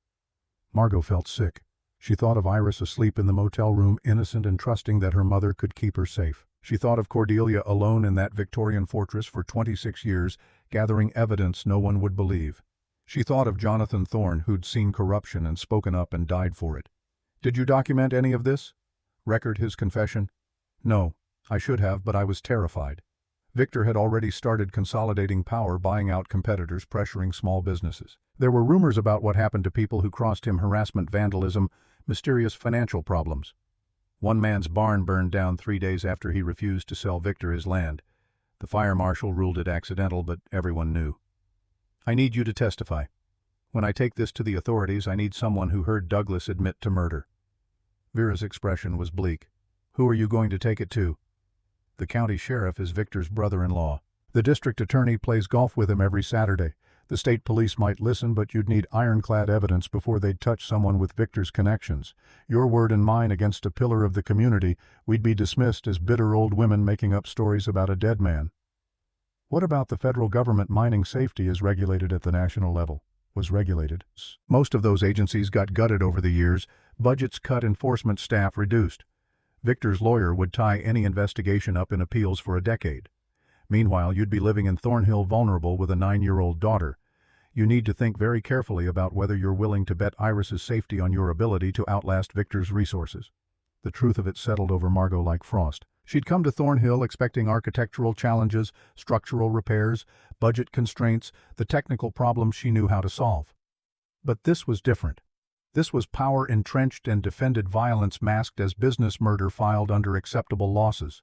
Margot felt sick. She thought of Iris asleep in the motel room, innocent and trusting that her mother could keep her safe. She thought of Cordelia alone in that Victorian fortress for 26 years, gathering evidence no one would believe. She thought of Jonathan Thorne, who'd seen corruption and spoken up and died for it. Did you document any of this? Record his confession? No, I should have, but I was terrified. Victor had already started consolidating power, buying out competitors, pressuring small businesses. There were rumors about what happened to people who crossed him: harassment, vandalism, mysterious financial problems. One man's barn burned down 3 days after he refused to sell Victor his land. The fire marshal ruled it accidental, but everyone knew. I need you to testify. When I take this to the authorities, I need someone who heard Douglas admit to murder. Vera's expression was bleak. Who are you going to take it to? The county sheriff is Victor's brother-in-law. The district attorney plays golf with him every Saturday. The state police might listen, but you'd need ironclad evidence before they'd touch someone with Victor's connections. Your word and mine against a pillar of the community, we'd be dismissed as bitter old women making up stories about a dead man. What about the federal government? Mining safety is regulated at the national level. Was regulated. Most of those agencies got gutted over the years, budgets cut, enforcement staff reduced. Victor's lawyer would tie any investigation up in appeals for a decade. Meanwhile, you'd be living in Thornhill vulnerable with a 9-year-old daughter. You need to think very carefully about whether you're willing to bet Iris's safety on your ability to outlast Victor's resources. The truth of it settled over Margot like frost. She'd come to Thornhill expecting architectural challenges, structural repairs, budget constraints, the technical problems she knew how to solve. But this was different. This was power entrenched and defended violence masked as business murder filed under acceptable losses.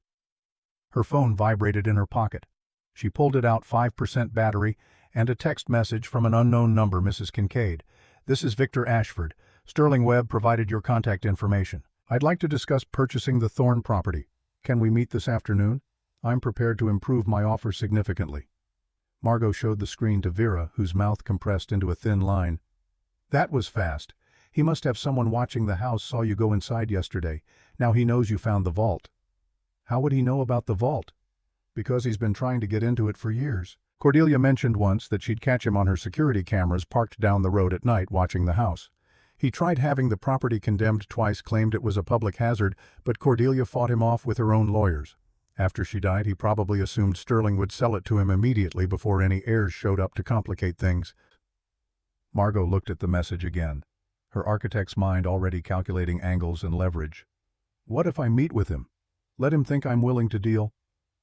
Her phone vibrated in her pocket. She pulled it out, 5% battery, and a text message from an unknown number. Mrs. Kincaid, this is Victor Ashford. Sterling Webb provided your contact information. I'd like to discuss purchasing the Thorne property. Can we meet this afternoon? I'm prepared to improve my offer significantly. Margot showed the screen to Vera, whose mouth compressed into a thin line. That was fast. He must have someone watching the house. Saw you go inside yesterday. Now he knows you found the vault. How would he know about the vault? Because he's been trying to get into it for years. Cordelia mentioned once that she'd catch him on her security cameras parked down the road at night watching the house. He tried having the property condemned twice, claimed it was a public hazard, but Cordelia fought him off with her own lawyers. After she died, he probably assumed Sterling would sell it to him immediately before any heirs showed up to complicate things. Margot looked at the message again, her architect's mind already calculating angles and leverage. What if I meet with him? Let him think I'm willing to deal?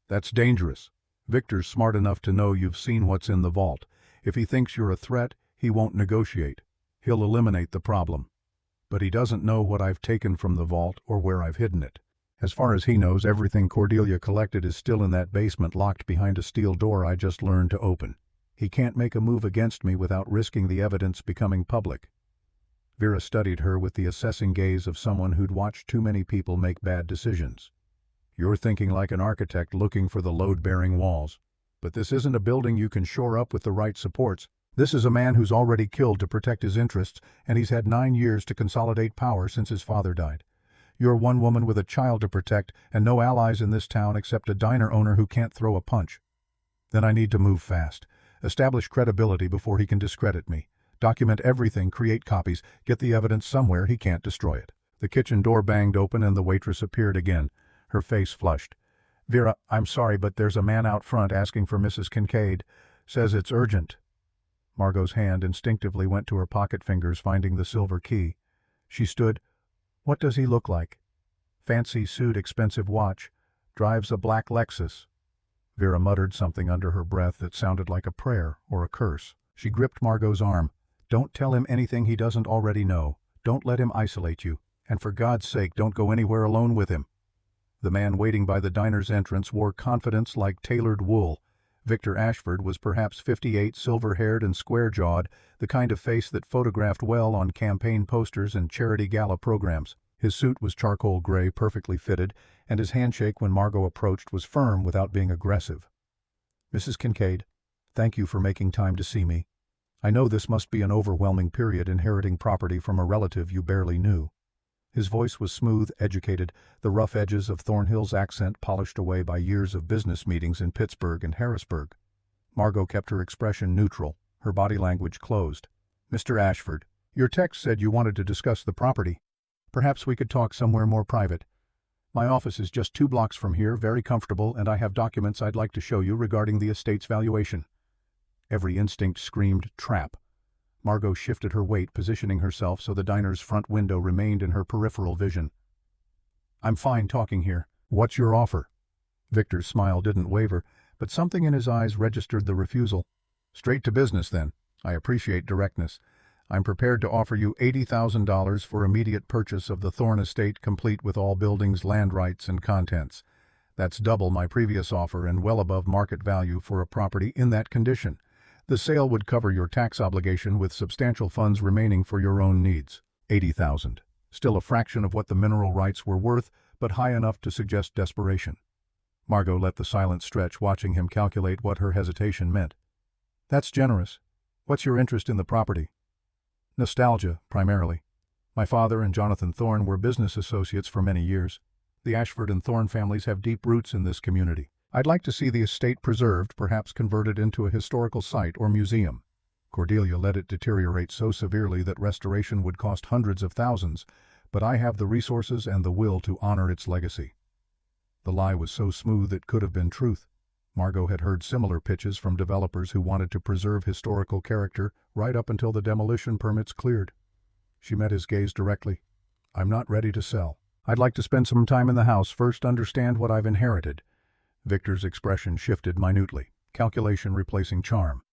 That's dangerous. Victor's smart enough to know you've seen what's in the vault. If he thinks you're a threat, he won't negotiate. He'll eliminate the problem. But he doesn't know what I've taken from the vault or where I've hidden it. As far as he knows, everything Cordelia collected is still in that basement locked behind a steel door I just learned to open. He can't make a move against me without risking the evidence becoming public. Vera studied her with the assessing gaze of someone who'd watched too many people make bad decisions. You're thinking like an architect looking for the load-bearing walls. But this isn't a building you can shore up with the right supports. This is a man who's already killed to protect his interests, and he's had 9 years to consolidate power since his father died. You're one woman with a child to protect and no allies in this town except a diner owner who can't throw a punch. Then I need to move fast. Establish credibility before he can discredit me. Document everything, create copies, get the evidence somewhere he can't destroy it. The kitchen door banged open and the waitress appeared again. Her face flushed. Vera, I'm sorry, but there's a man out front asking for Mrs. Kincaid. Says it's urgent. Margot's hand instinctively went to her pocket fingers, finding the silver key. She stood. What does he look like? Fancy suit, expensive watch. Drives a black Lexus. Vera muttered something under her breath that sounded like a prayer or a curse. She gripped Margot's arm. Don't tell him anything he doesn't already know. Don't let him isolate you. And for God's sake, don't go anywhere alone with him. The man waiting by the diner's entrance wore confidence like tailored wool. Victor Ashford was perhaps 58, silver-haired and square-jawed, the kind of face that photographed well on campaign posters and charity gala programs. His suit was charcoal gray, perfectly fitted, and his handshake when Margot approached was firm without being aggressive. Mrs. Kincaid, thank you for making time to see me. I know this must be an overwhelming period inheriting property from a relative you barely knew. His voice was smooth, educated, the rough edges of Thornhill's accent polished away by years of business meetings in Pittsburgh and Harrisburg. Margot kept her expression neutral, her body language closed. Mr. Ashford, your text said you wanted to discuss the property. Perhaps we could talk somewhere more private. My office is just 2 blocks from here, very comfortable, and I have documents I'd like to show you regarding the estate's valuation. Every instinct screamed trap. Margot shifted her weight, positioning herself so the diner's front window remained in her peripheral vision. I'm fine talking here. What's your offer? Victor's smile didn't waver, but something in his eyes registered the refusal. Straight to business, then. I appreciate directness. I'm prepared to offer you $80,000 for immediate purchase of the Thorne estate, complete with all buildings, land rights, and contents. That's double my previous offer and well above market value for a property in that condition. The sale would cover your tax obligation with substantial funds remaining for your own needs. $80,000. Still a fraction of what the mineral rights were worth, but high enough to suggest desperation. Margot let the silence stretch, watching him calculate what her hesitation meant. That's generous. What's your interest in the property? Nostalgia, primarily. My father and Jonathan Thorne were business associates for many years. The Ashford and Thorne families have deep roots in this community. I'd like to see the estate preserved, perhaps converted into a historical site or museum. Cordelia let it deteriorate so severely that restoration would cost hundreds of thousands, but I have the resources and the will to honor its legacy. The lie was so smooth it could have been truth. Margot had heard similar pitches from developers who wanted to preserve historical character right up until the demolition permits cleared. She met his gaze directly. I'm not ready to sell. I'd like to spend some time in the house, first understand what I've inherited. Victor's expression shifted minutely, calculation replacing charm.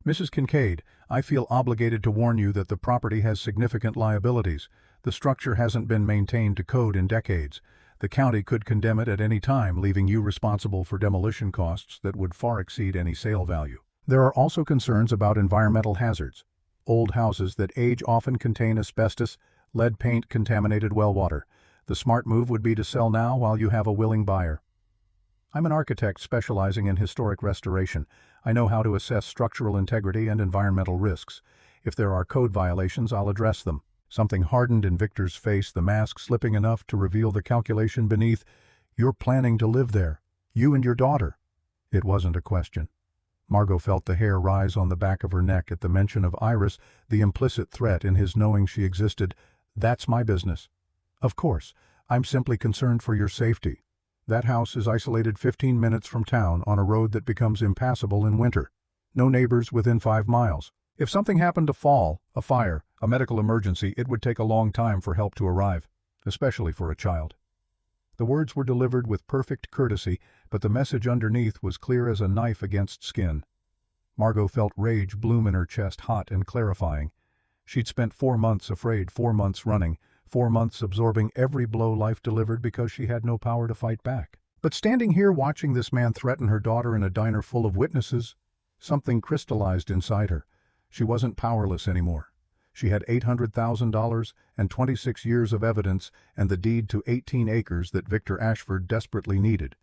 Mrs. Kincaid, I feel obligated to warn you that the property has significant liabilities. The structure hasn't been maintained to code in decades. The county could condemn it at any time, leaving you responsible for demolition costs that would far exceed any sale value. There are also concerns about environmental hazards. Old houses that age often contain asbestos, lead paint, contaminated well water. The smart move would be to sell now while you have a willing buyer. I'm an architect specializing in historic restoration. I know how to assess structural integrity and environmental risks. If there are code violations, I'll address them. Something hardened in Victor's face, the mask slipping enough to reveal the calculation beneath. You're planning to live there. You and your daughter. It wasn't a question. Margot felt the hair rise on the back of her neck at the mention of Iris, the implicit threat in his knowing she existed. That's my business. Of course, I'm simply concerned for your safety. That house is isolated 15 minutes from town on a road that becomes impassable in winter. No neighbors within 5 miles. If something happened to fall, a fire, a medical emergency, it would take a long time for help to arrive, especially for a child. The words were delivered with perfect courtesy, but the message underneath was clear as a knife against skin. Margot felt rage bloom in her chest, hot and clarifying. She'd spent 4 months afraid, 4 months running, 4 months absorbing every blow life delivered because she had no power to fight back. But standing here watching this man threaten her daughter in a diner full of witnesses, something crystallized inside her. She wasn't powerless anymore. She had $800,000 and 26 years of evidence and the deed to 18 acres that Victor Ashford desperately needed.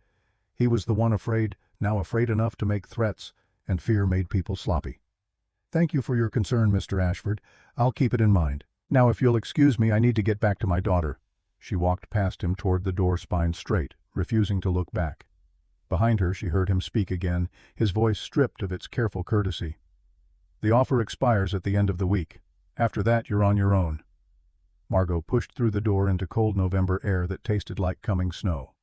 He was the one afraid, now afraid enough to make threats, and fear made people sloppy. Thank you for your concern, Mr. Ashford. I'll keep it in mind. Now, if you'll excuse me, I need to get back to my daughter. She walked past him toward the door, spine straight, refusing to look back. Behind her she heard him speak again, his voice stripped of its careful courtesy. "The offer expires at the end of the week. After that you're on your own." Margot pushed through the door into cold November air that tasted like coming snow.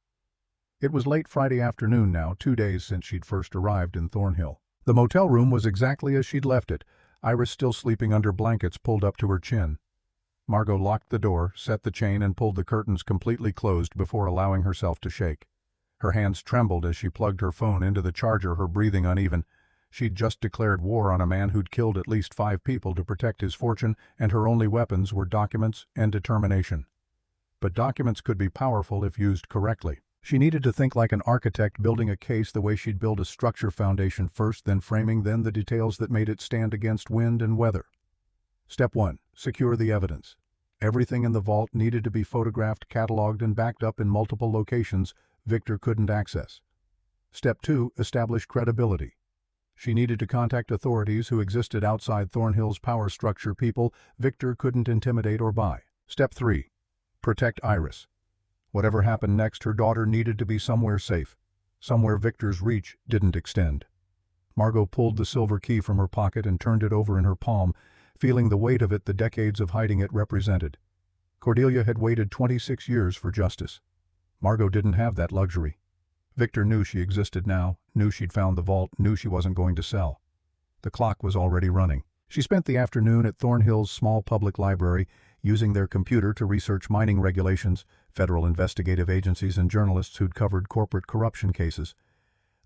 It was late Friday afternoon now, 2 days since she'd first arrived in Thornhill. The motel room was exactly as she'd left it, Iris still sleeping under blankets pulled up to her chin. Margot locked the door, set the chain, and pulled the curtains completely closed before allowing herself to shake. Her hands trembled as she plugged her phone into the charger, her breathing uneven. She'd just declared war on a man who'd killed at least 5 people to protect his fortune, and her only weapons were documents and determination. But documents could be powerful if used correctly. She needed to think like an architect building a case the way she'd build a structure: foundation first, then framing, then the details that made it stand against wind and weather. Step 1. Secure the evidence. Everything in the vault needed to be photographed, cataloged, and backed up in multiple locations Victor couldn't access. Step 2. Establish credibility. She needed to contact authorities who existed outside Thornhill's power structure, people Victor couldn't intimidate or buy. Step 3. Protect Iris. Whatever happened next, her daughter needed to be somewhere safe, somewhere Victor's reach didn't extend. Margot pulled the silver key from her pocket and turned it over in her palm, feeling the weight of it, the decades of hiding it represented. Cordelia had waited 26 years for justice. Margot didn't have that luxury. Victor knew she existed now, knew she'd found the vault, knew she wasn't going to sell. The clock was already running. She spent the afternoon at Thornhill's small public library, using their computer to research mining regulations, federal investigative agencies, and journalists who'd covered corporate corruption cases.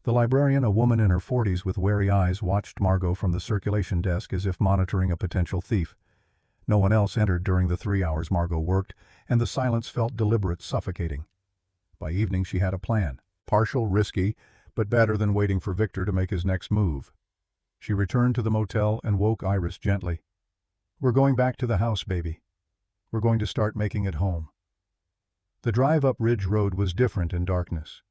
The librarian, a woman in her 40s with wary eyes, watched Margot from the circulation desk as if monitoring a potential thief. No one else entered during the 3 hours Margot worked, and the silence felt deliberate, suffocating. By evening she had a plan. Partial, risky, but better than waiting for Victor to make his next move. She returned to the motel and woke Iris gently. "We're going back to the house, baby. We're going to start making it home." The drive up Ridge Road was different in darkness.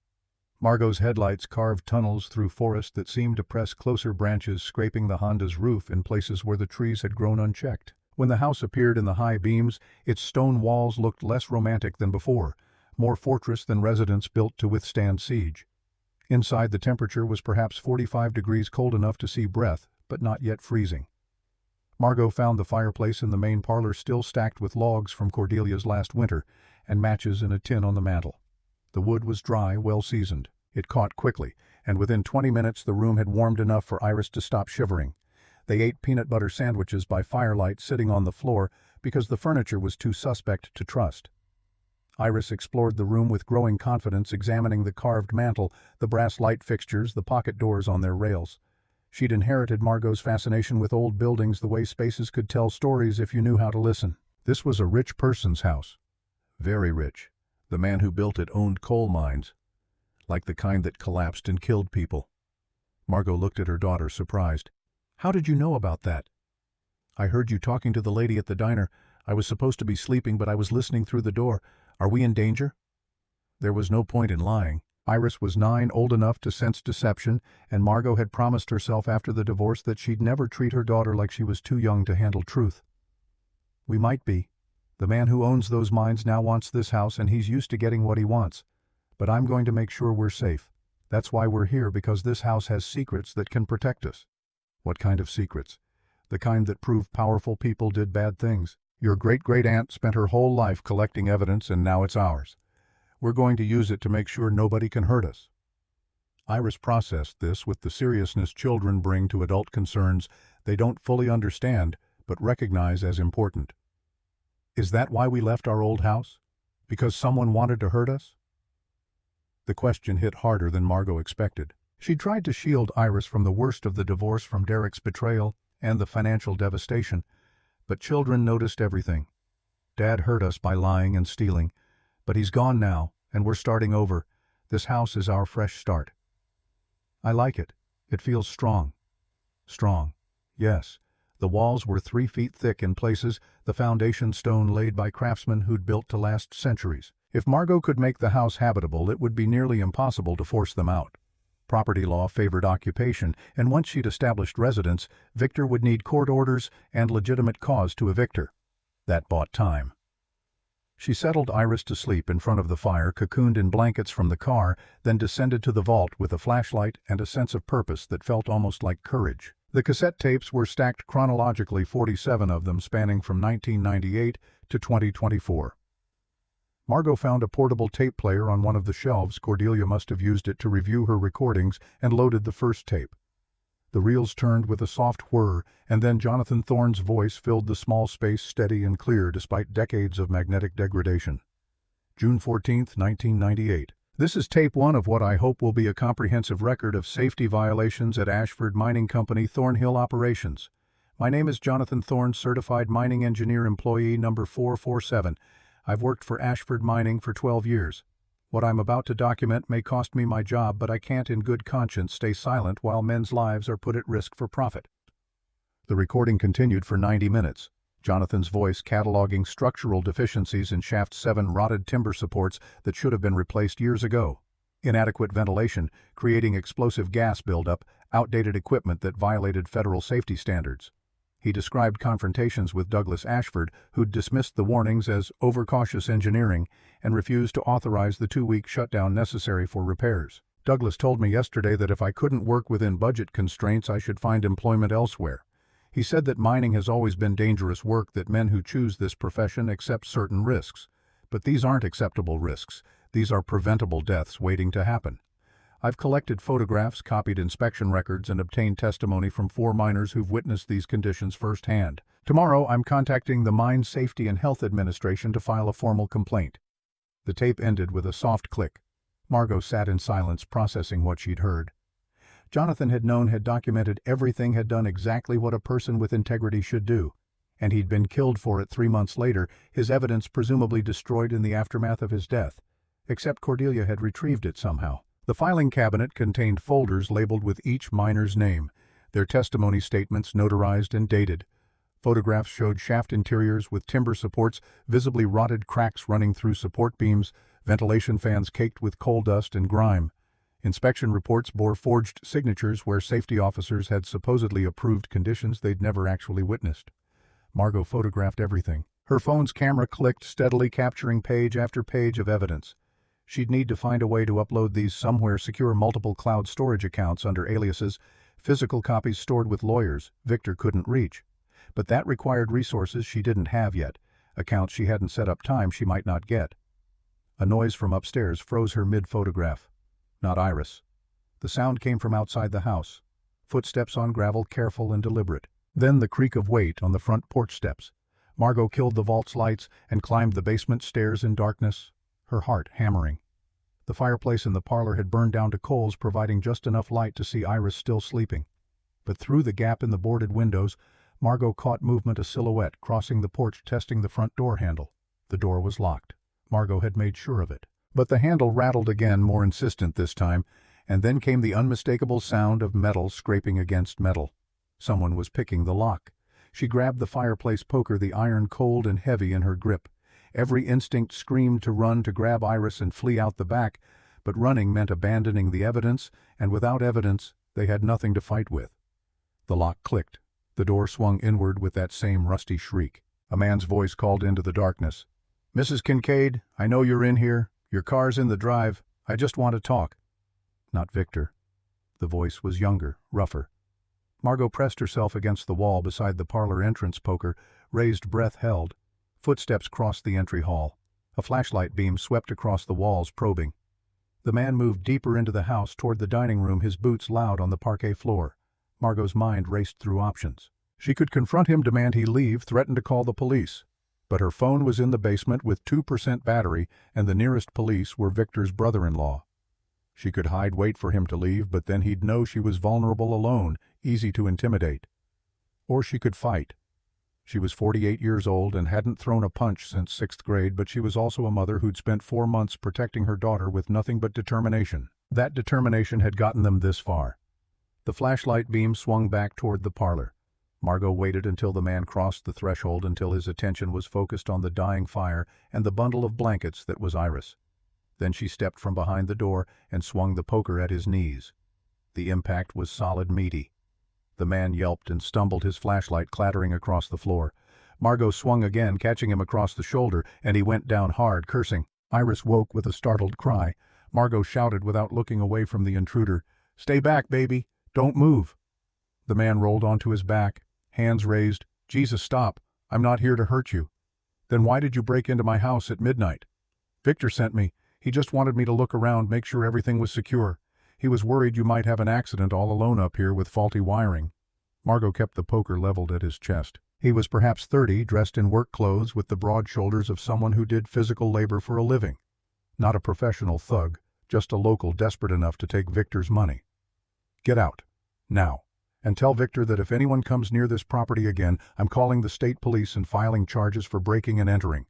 Margot's headlights carved tunnels through forest that seemed to press closer, branches scraping the Honda's roof in places where the trees had grown unchecked. When the house appeared in the high beams, its stone walls looked less romantic than before, more fortress than residence built to withstand siege. Inside, the temperature was perhaps 45 degrees, cold enough to see breath, but not yet freezing. Margot found the fireplace in the main parlor still stacked with logs from Cordelia's last winter, and matches in a tin on the mantel. The wood was dry, well seasoned. It caught quickly, and within 20 minutes the room had warmed enough for Iris to stop shivering. They ate peanut butter sandwiches by firelight, sitting on the floor, because the furniture was too suspect to trust. Iris explored the room with growing confidence, examining the carved mantel, the brass light fixtures, the pocket doors on their rails. She'd inherited Margot's fascination with old buildings, the way spaces could tell stories if you knew how to listen. This was a rich person's house. Very rich. The man who built it owned coal mines, like the kind that collapsed and killed people. Margot looked at her daughter, surprised. "How did you know about that?" "I heard you talking to the lady at the diner. I was supposed to be sleeping, but I was listening through the door. Are we in danger?" There was no point in lying. Iris was 9, old enough to sense deception, and Margot had promised herself after the divorce that she'd never treat her daughter like she was too young to handle truth. "We might be. The man who owns those mines now wants this house, and he's used to getting what he wants. But I'm going to make sure we're safe. That's why we're here, because this house has secrets that can protect us." "What kind of secrets?" "The kind that prove powerful people did bad things. Your great-great-aunt spent her whole life collecting evidence, and now it's ours. We're going to use it to make sure nobody can hurt us." Iris processed this with the seriousness children bring to adult concerns they don't fully understand but recognize as important. "Is that why we left our old house? Because someone wanted to hurt us?" The question hit harder than Margot expected. She tried to shield Iris from the worst of the divorce, from Derek's betrayal and the financial devastation, but children noticed everything. "Dad hurt us by lying and stealing, but he's gone now, and we're starting over. This house is our fresh start." "I like it. It feels strong." Strong. Yes. The walls were 3 feet thick in places, the foundation stone laid by craftsmen who'd built to last centuries. If Margot could make the house habitable, it would be nearly impossible to force them out. Property law favored occupation, and once she'd established residence, Victor would need court orders and legitimate cause to evict her. That bought time. She settled Iris to sleep in front of the fire, cocooned in blankets from the car, then descended to the vault with a flashlight and a sense of purpose that felt almost like courage. The cassette tapes were stacked chronologically, 47 of them spanning from 1998 to 2024. Margot found a portable tape player on one of the shelves. Cordelia must have used it to review her recordings and loaded the first tape. The reels turned with a soft whir, and then Jonathan Thorne's voice filled the small space, steady and clear despite decades of magnetic degradation. June 14, 1998. This is tape 1 of what I hope will be a comprehensive record of safety violations at Ashford Mining Company, Thornhill Operations. My name is Jonathan Thorne, Certified Mining Engineer, Employee number 447. I've worked for Ashford Mining for 12 years. What I'm about to document may cost me my job, but I can't in good conscience stay silent while men's lives are put at risk for profit. The recording continued for 90 minutes. Jonathan's voice cataloging structural deficiencies in Shaft 7, rotted timber supports that should have been replaced years ago, inadequate ventilation, creating explosive gas buildup, outdated equipment that violated federal safety standards. He described confrontations with Douglas Ashford, who'd dismissed the warnings as overcautious engineering and refused to authorize the 2-week shutdown necessary for repairs. Douglas told me yesterday that if I couldn't work within budget constraints, I should find employment elsewhere. He said that mining has always been dangerous work, that men who choose this profession accept certain risks. But these aren't acceptable risks. These are preventable deaths waiting to happen. I've collected photographs, copied inspection records, and obtained testimony from 4 miners who've witnessed these conditions firsthand. Tomorrow, I'm contacting the Mine Safety and Health Administration to file a formal complaint. The tape ended with a soft click. Margot sat in silence, processing what she'd heard. Jonathan had documented everything, had done exactly what a person with integrity should do. And he'd been killed for it 3 months later, his evidence presumably destroyed in the aftermath of his death. Except Cordelia had retrieved it somehow. The filing cabinet contained folders labeled with each miner's name, their testimony statements notarized and dated. Photographs showed shaft interiors with timber supports, visibly rotted cracks running through support beams, ventilation fans caked with coal dust and grime. Inspection reports bore forged signatures where safety officers had supposedly approved conditions they'd never actually witnessed. Margot photographed everything. Her phone's camera clicked steadily, capturing page after page of evidence. She'd need to find a way to upload these somewhere secure, multiple cloud storage accounts under aliases, physical copies stored with lawyers Victor couldn't reach. But that required resources she didn't have yet, accounts she hadn't set up, time she might not get. A noise from upstairs froze her mid-photograph. Not Iris. The sound came from outside the house. Footsteps on gravel, careful and deliberate. Then the creak of weight on the front porch steps. Margot killed the vault's lights and climbed the basement stairs in darkness, her heart hammering. The fireplace in the parlor had burned down to coals, providing just enough light to see Iris still sleeping. But through the gap in the boarded windows, Margot caught movement, a silhouette crossing the porch, testing the front door handle. The door was locked. Margot had made sure of it. But the handle rattled again, more insistent this time, and then came the unmistakable sound of metal scraping against metal. Someone was picking the lock. She grabbed the fireplace poker, the iron cold and heavy in her grip. Every instinct screamed to run, to grab Iris and flee out the back, but running meant abandoning the evidence, and without evidence, they had nothing to fight with. The lock clicked. The door swung inward with that same rusty shriek. A man's voice called into the darkness. "Mrs. Kincaid, I know you're in here. Your car's in the drive. I just want to talk." Not Victor. The voice was younger, rougher. Margot pressed herself against the wall beside the parlor entrance poker, raised breath held. Footsteps crossed the entry hall. A flashlight beam swept across the walls, probing. The man moved deeper into the house toward the dining room, his boots loud on the parquet floor. Margot's mind raced through options. She could confront him, demand he leave, threaten to call the police. But her phone was in the basement with 2% battery, and the nearest police were Victor's brother-in-law. She could hide, wait for him to leave, but then he'd know she was vulnerable, alone, easy to intimidate. Or she could fight. She was 48 years old and hadn't thrown a punch since 6th grade, but she was also a mother who'd spent 4 months protecting her daughter with nothing but determination. That determination had gotten them this far. The flashlight beam swung back toward the parlor. Margot waited until the man crossed the threshold, until his attention was focused on the dying fire and the bundle of blankets that was Iris. Then she stepped from behind the door and swung the poker at his knees. The impact was solid, meaty. The man yelped and stumbled, his flashlight clattering across the floor. Margot swung again, catching him across the shoulder, and he went down hard, cursing. Iris woke with a startled cry. Margot shouted without looking away from the intruder, "Stay back, baby! Don't move!" The man rolled onto his back, hands raised. "Jesus, stop! I'm not here to hurt you." "Then why did you break into my house at midnight?" "Victor sent me. He just wanted me to look around, make sure everything was secure. He was worried you might have an accident all alone up here with faulty wiring." Margot kept the poker leveled at his chest. He was perhaps 30, dressed in work clothes with the broad shoulders of someone who did physical labor for a living. Not a professional thug, just a local desperate enough to take Victor's money. "Get out. Now. And tell Victor that if anyone comes near this property again, I'm calling the state police and filing charges for breaking and entering."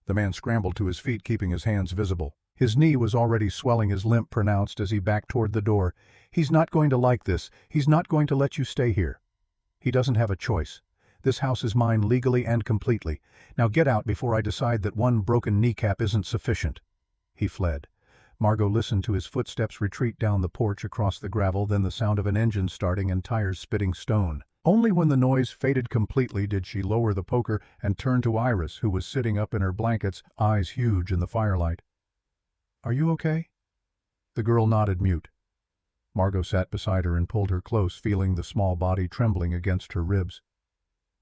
The man scrambled to his feet, keeping his hands visible. His knee was already swelling, his limp pronounced as he backed toward the door. "He's not going to like this. He's not going to let you stay here. He doesn't have a choice. This house is mine legally and completely. Now get out before I decide that one broken kneecap isn't sufficient." He fled. Margot listened to his footsteps retreat down the porch across the gravel, then the sound of an engine starting and tires spitting stone. Only when the noise faded completely did she lower the poker and turn to Iris, who was sitting up in her blankets, eyes huge in the firelight. "Are you okay?" The girl nodded, mute. Margot sat beside her and pulled her close, feeling the small body trembling against her ribs.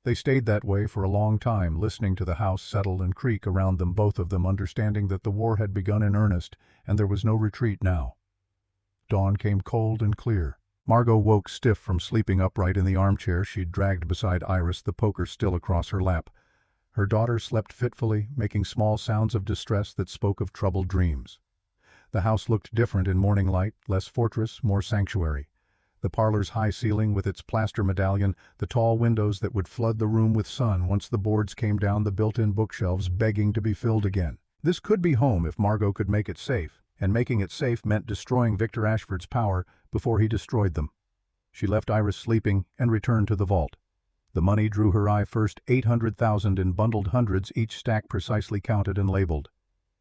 They stayed that way for a long time, listening to the house settle and creak around them, both of them understanding that the war had begun in earnest, and there was no retreat now. Dawn came cold and clear. Margot woke stiff from sleeping upright in the armchair she'd dragged beside Iris, the poker still across her lap. Her daughter slept fitfully, making small sounds of distress that spoke of troubled dreams. The house looked different in morning light, less fortress, more sanctuary. The parlor's high ceiling with its plaster medallion, the tall windows that would flood the room with sun once the boards came down, the built-in bookshelves begging to be filled again. This could be home if Margot could make it safe, and making it safe meant destroying Victor Ashford's power before he destroyed them. She left Iris sleeping and returned to the vault. The money drew her eye first, 800,000 in bundled hundreds, each stack precisely counted and labeled.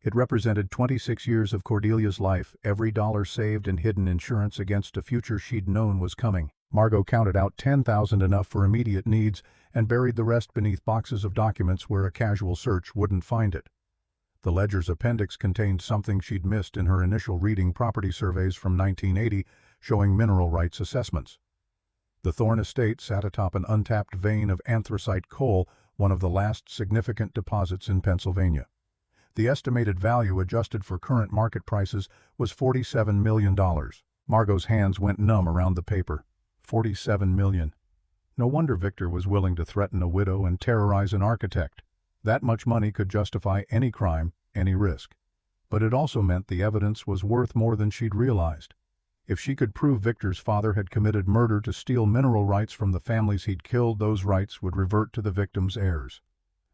It represented 26 years of Cordelia's life, every dollar saved and hidden insurance against a future she'd known was coming. Margot counted out 10,000, enough for immediate needs, and buried the rest beneath boxes of documents where a casual search wouldn't find it. The ledger's appendix contained something she'd missed in her initial reading: property surveys from 1980 showing mineral rights assessments. The Thorne estate sat atop an untapped vein of anthracite coal, one of the last significant deposits in Pennsylvania. The estimated value, adjusted for current market prices, was $47 million. Margot's hands went numb around the paper. $47 million. No wonder Victor was willing to threaten a widow and terrorize an architect. That much money could justify any crime, any risk. But it also meant the evidence was worth more than she'd realized. If she could prove Victor's father had committed murder to steal mineral rights from the families he'd killed, those rights would revert to the victim's heirs.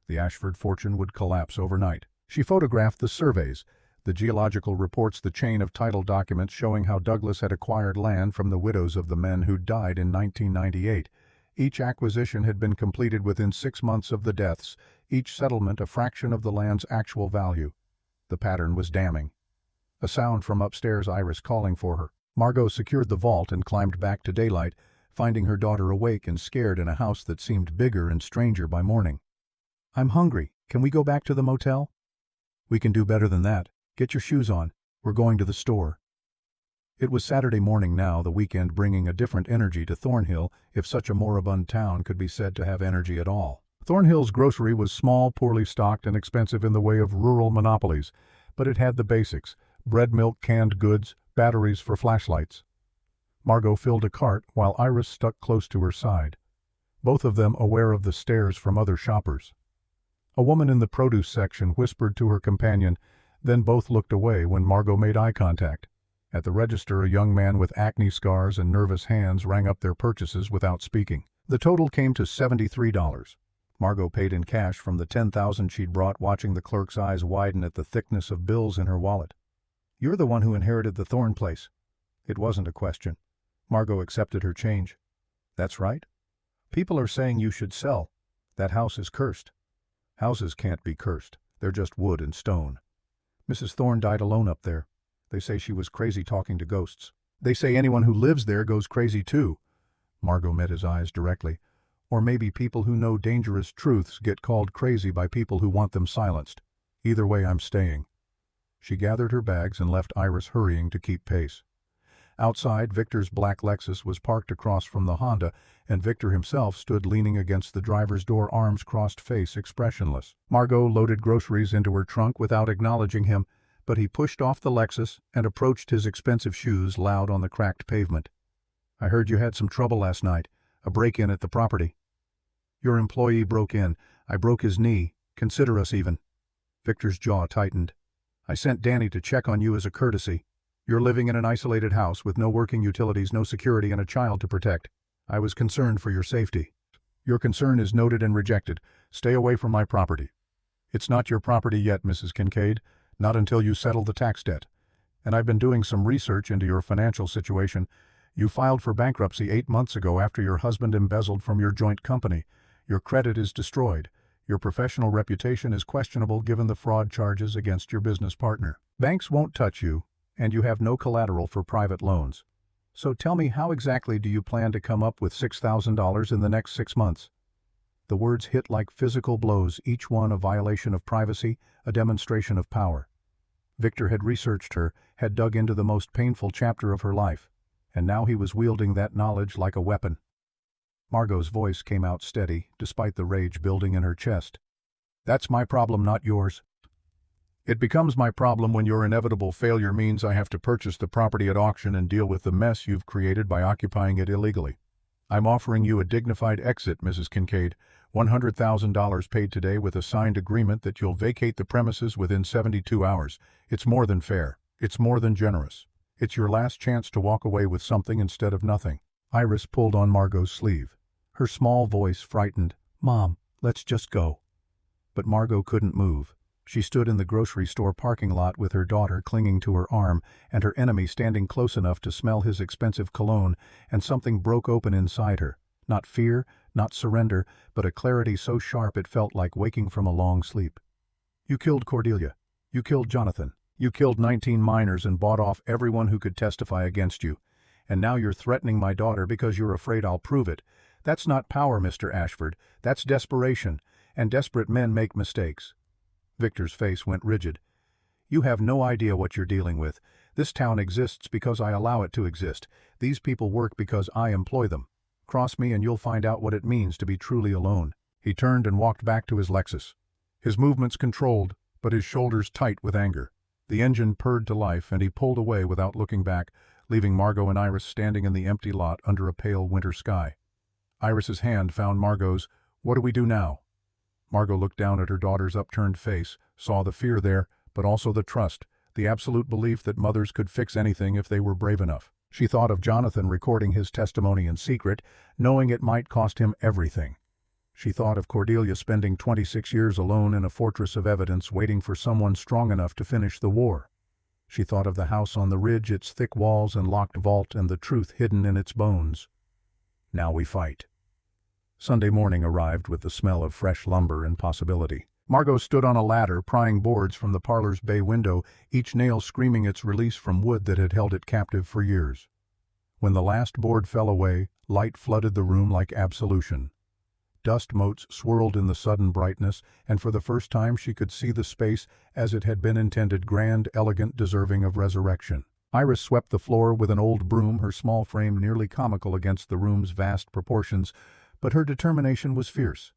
The Ashford fortune would collapse overnight. She photographed the surveys, the geological reports, the chain of title documents showing how Douglas had acquired land from the widows of the men who died in 1998. Each acquisition had been completed within 6 months of the deaths, each settlement a fraction of the land's actual value. The pattern was damning. A sound from upstairs, Iris calling for her. Margot secured the vault and climbed back to daylight, finding her daughter awake and scared in a house that seemed bigger and stranger by morning. "I'm hungry. Can we go back to the motel?" "We can do better than that. Get your shoes on. We're going to the store." It was Saturday morning now, the weekend bringing a different energy to Thornhill, if such a moribund town could be said to have energy at all. Thornhill's grocery was small, poorly stocked, and expensive in the way of rural monopolies, but it had the basics: bread, milk, canned goods, batteries for flashlights. Margot filled a cart while Iris stuck close to her side, both of them aware of the stares from other shoppers. A woman in the produce section whispered to her companion, then both looked away when Margot made eye contact. At the register, a young man with acne scars and nervous hands rang up their purchases without speaking. The total came to $73. Margot paid in cash from the 10,000 she'd brought, watching the clerk's eyes widen at the thickness of bills in her wallet. "You're the one who inherited the Thorne place." It wasn't a question. Margot accepted her change. "That's right. People are saying you should sell. That house is cursed." "Houses can't be cursed. They're just wood and stone. Mrs. Thorne died alone up there. They say she was crazy talking to ghosts. They say anyone who lives there goes crazy too." Margot met his eyes directly. Or maybe people who know dangerous truths get called crazy by people who want them silenced. Either way, I'm staying. She gathered her bags and left Iris hurrying to keep pace. Outside, Victor's black Lexus was parked across from the Honda, and Victor himself stood leaning against the driver's door, arms crossed, face expressionless. Margot loaded groceries into her trunk without acknowledging him, but he pushed off the Lexus and approached his expensive shoes loud on the cracked pavement. I heard you had some trouble last night, a break-in at the property. Your employee broke in. I broke his knee. Consider us even. Victor's jaw tightened. I sent Danny to check on you as a courtesy. You're living in an isolated house with no working utilities, no security, and a child to protect. I was concerned for your safety. Your concern is noted and rejected. Stay away from my property. It's not your property yet, Mrs. Kincaid, not until you settle the tax debt. And I've been doing some research into your financial situation. You filed for bankruptcy 8 months ago after your husband embezzled from your joint company. Your credit is destroyed. Your professional reputation is questionable given the fraud charges against your business partner. Banks won't touch you, and you have no collateral for private loans. So tell me, how exactly do you plan to come up with $6,000 in the next 6 months? The words hit like physical blows, each one a violation of privacy, a demonstration of power. Victor had researched her, had dug into the most painful chapter of her life, and now he was wielding that knowledge like a weapon. Margot's voice came out steady, despite the rage building in her chest. That's my problem, not yours. It becomes my problem when your inevitable failure means I have to purchase the property at auction and deal with the mess you've created by occupying it illegally. I'm offering you a dignified exit, Mrs. Kincaid, $100,000 paid today with a signed agreement that you'll vacate the premises within 72 hours. It's more than fair. It's more than generous. It's your last chance to walk away with something instead of nothing. Iris pulled on Margot's sleeve. Her small voice frightened. Mom, let's just go. But Margot couldn't move. She stood in the grocery store parking lot with her daughter clinging to her arm and her enemy standing close enough to smell his expensive cologne, and something broke open inside her. Not fear, not surrender, but a clarity so sharp it felt like waking from a long sleep. You killed Cordelia. You killed Jonathan. You killed 19 minors and bought off everyone who could testify against you. And now you're threatening my daughter because you're afraid I'll prove it. That's not power, Mr. Ashford. That's desperation, and desperate men make mistakes. Victor's face went rigid. You have no idea what you're dealing with. This town exists because I allow it to exist. These people work because I employ them. Cross me and you'll find out what it means to be truly alone. He turned and walked back to his Lexus. His movements controlled, but his shoulders tight with anger. The engine purred to life and he pulled away without looking back, leaving Margot and Iris standing in the empty lot under a pale winter sky. Iris's hand found Margot's. What do we do now? Margot looked down at her daughter's upturned face, saw the fear there, but also the trust, the absolute belief that mothers could fix anything if they were brave enough. She thought of Jonathan recording his testimony in secret, knowing it might cost him everything. She thought of Cordelia spending 26 years alone in a fortress of evidence waiting for someone strong enough to finish the war. She thought of the house on the ridge, its thick walls and locked vault, and the truth hidden in its bones. Now we fight. Sunday morning arrived with the smell of fresh lumber and possibility. Margot stood on a ladder, prying boards from the parlor's bay window, each nail screaming its release from wood that had held it captive for years. When the last board fell away, light flooded the room like absolution. Dust motes swirled in the sudden brightness, and for the first time she could see the space as it had been intended, grand, elegant, deserving of resurrection. Iris swept the floor with an old broom, her small frame nearly comical against the room's vast proportions, but her determination was fierce.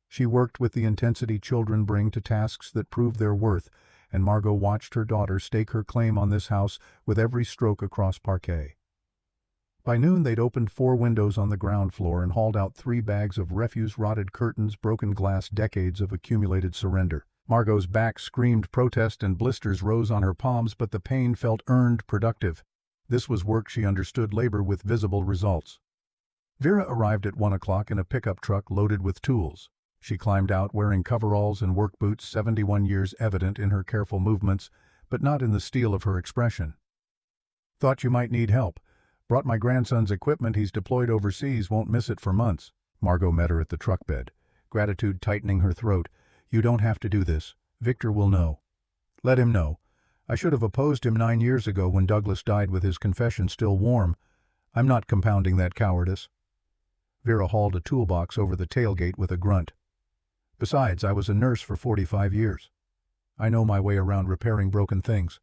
She worked with the intensity children bring to tasks that prove their worth, and Margot watched her daughter stake her claim on this house with every stroke across parquet. By noon they'd opened 4 windows on the ground floor and hauled out 3 bags of refuse, rotted curtains, broken glass, decades of accumulated surrender. Margot's back screamed protest and blisters rose on her palms, but the pain felt earned, productive. This was work she understood, labor with visible results. Vera arrived at 1 o'clock in a pickup truck loaded with tools. She climbed out wearing coveralls and work boots, 71 years evident in her careful movements, but not in the steel of her expression. Thought you might need help. Brought my grandson's equipment, he's deployed overseas, won't miss it for months. Margot met her at the truck bed, gratitude tightening her throat. You don't have to do this. Victor will know. Let him know. I should have opposed him 9 years ago when Douglas died with his confession still warm. I'm not compounding that cowardice. Vera hauled a toolbox over the tailgate with a grunt. Besides, I was a nurse for 45 years. I know my way around repairing broken things.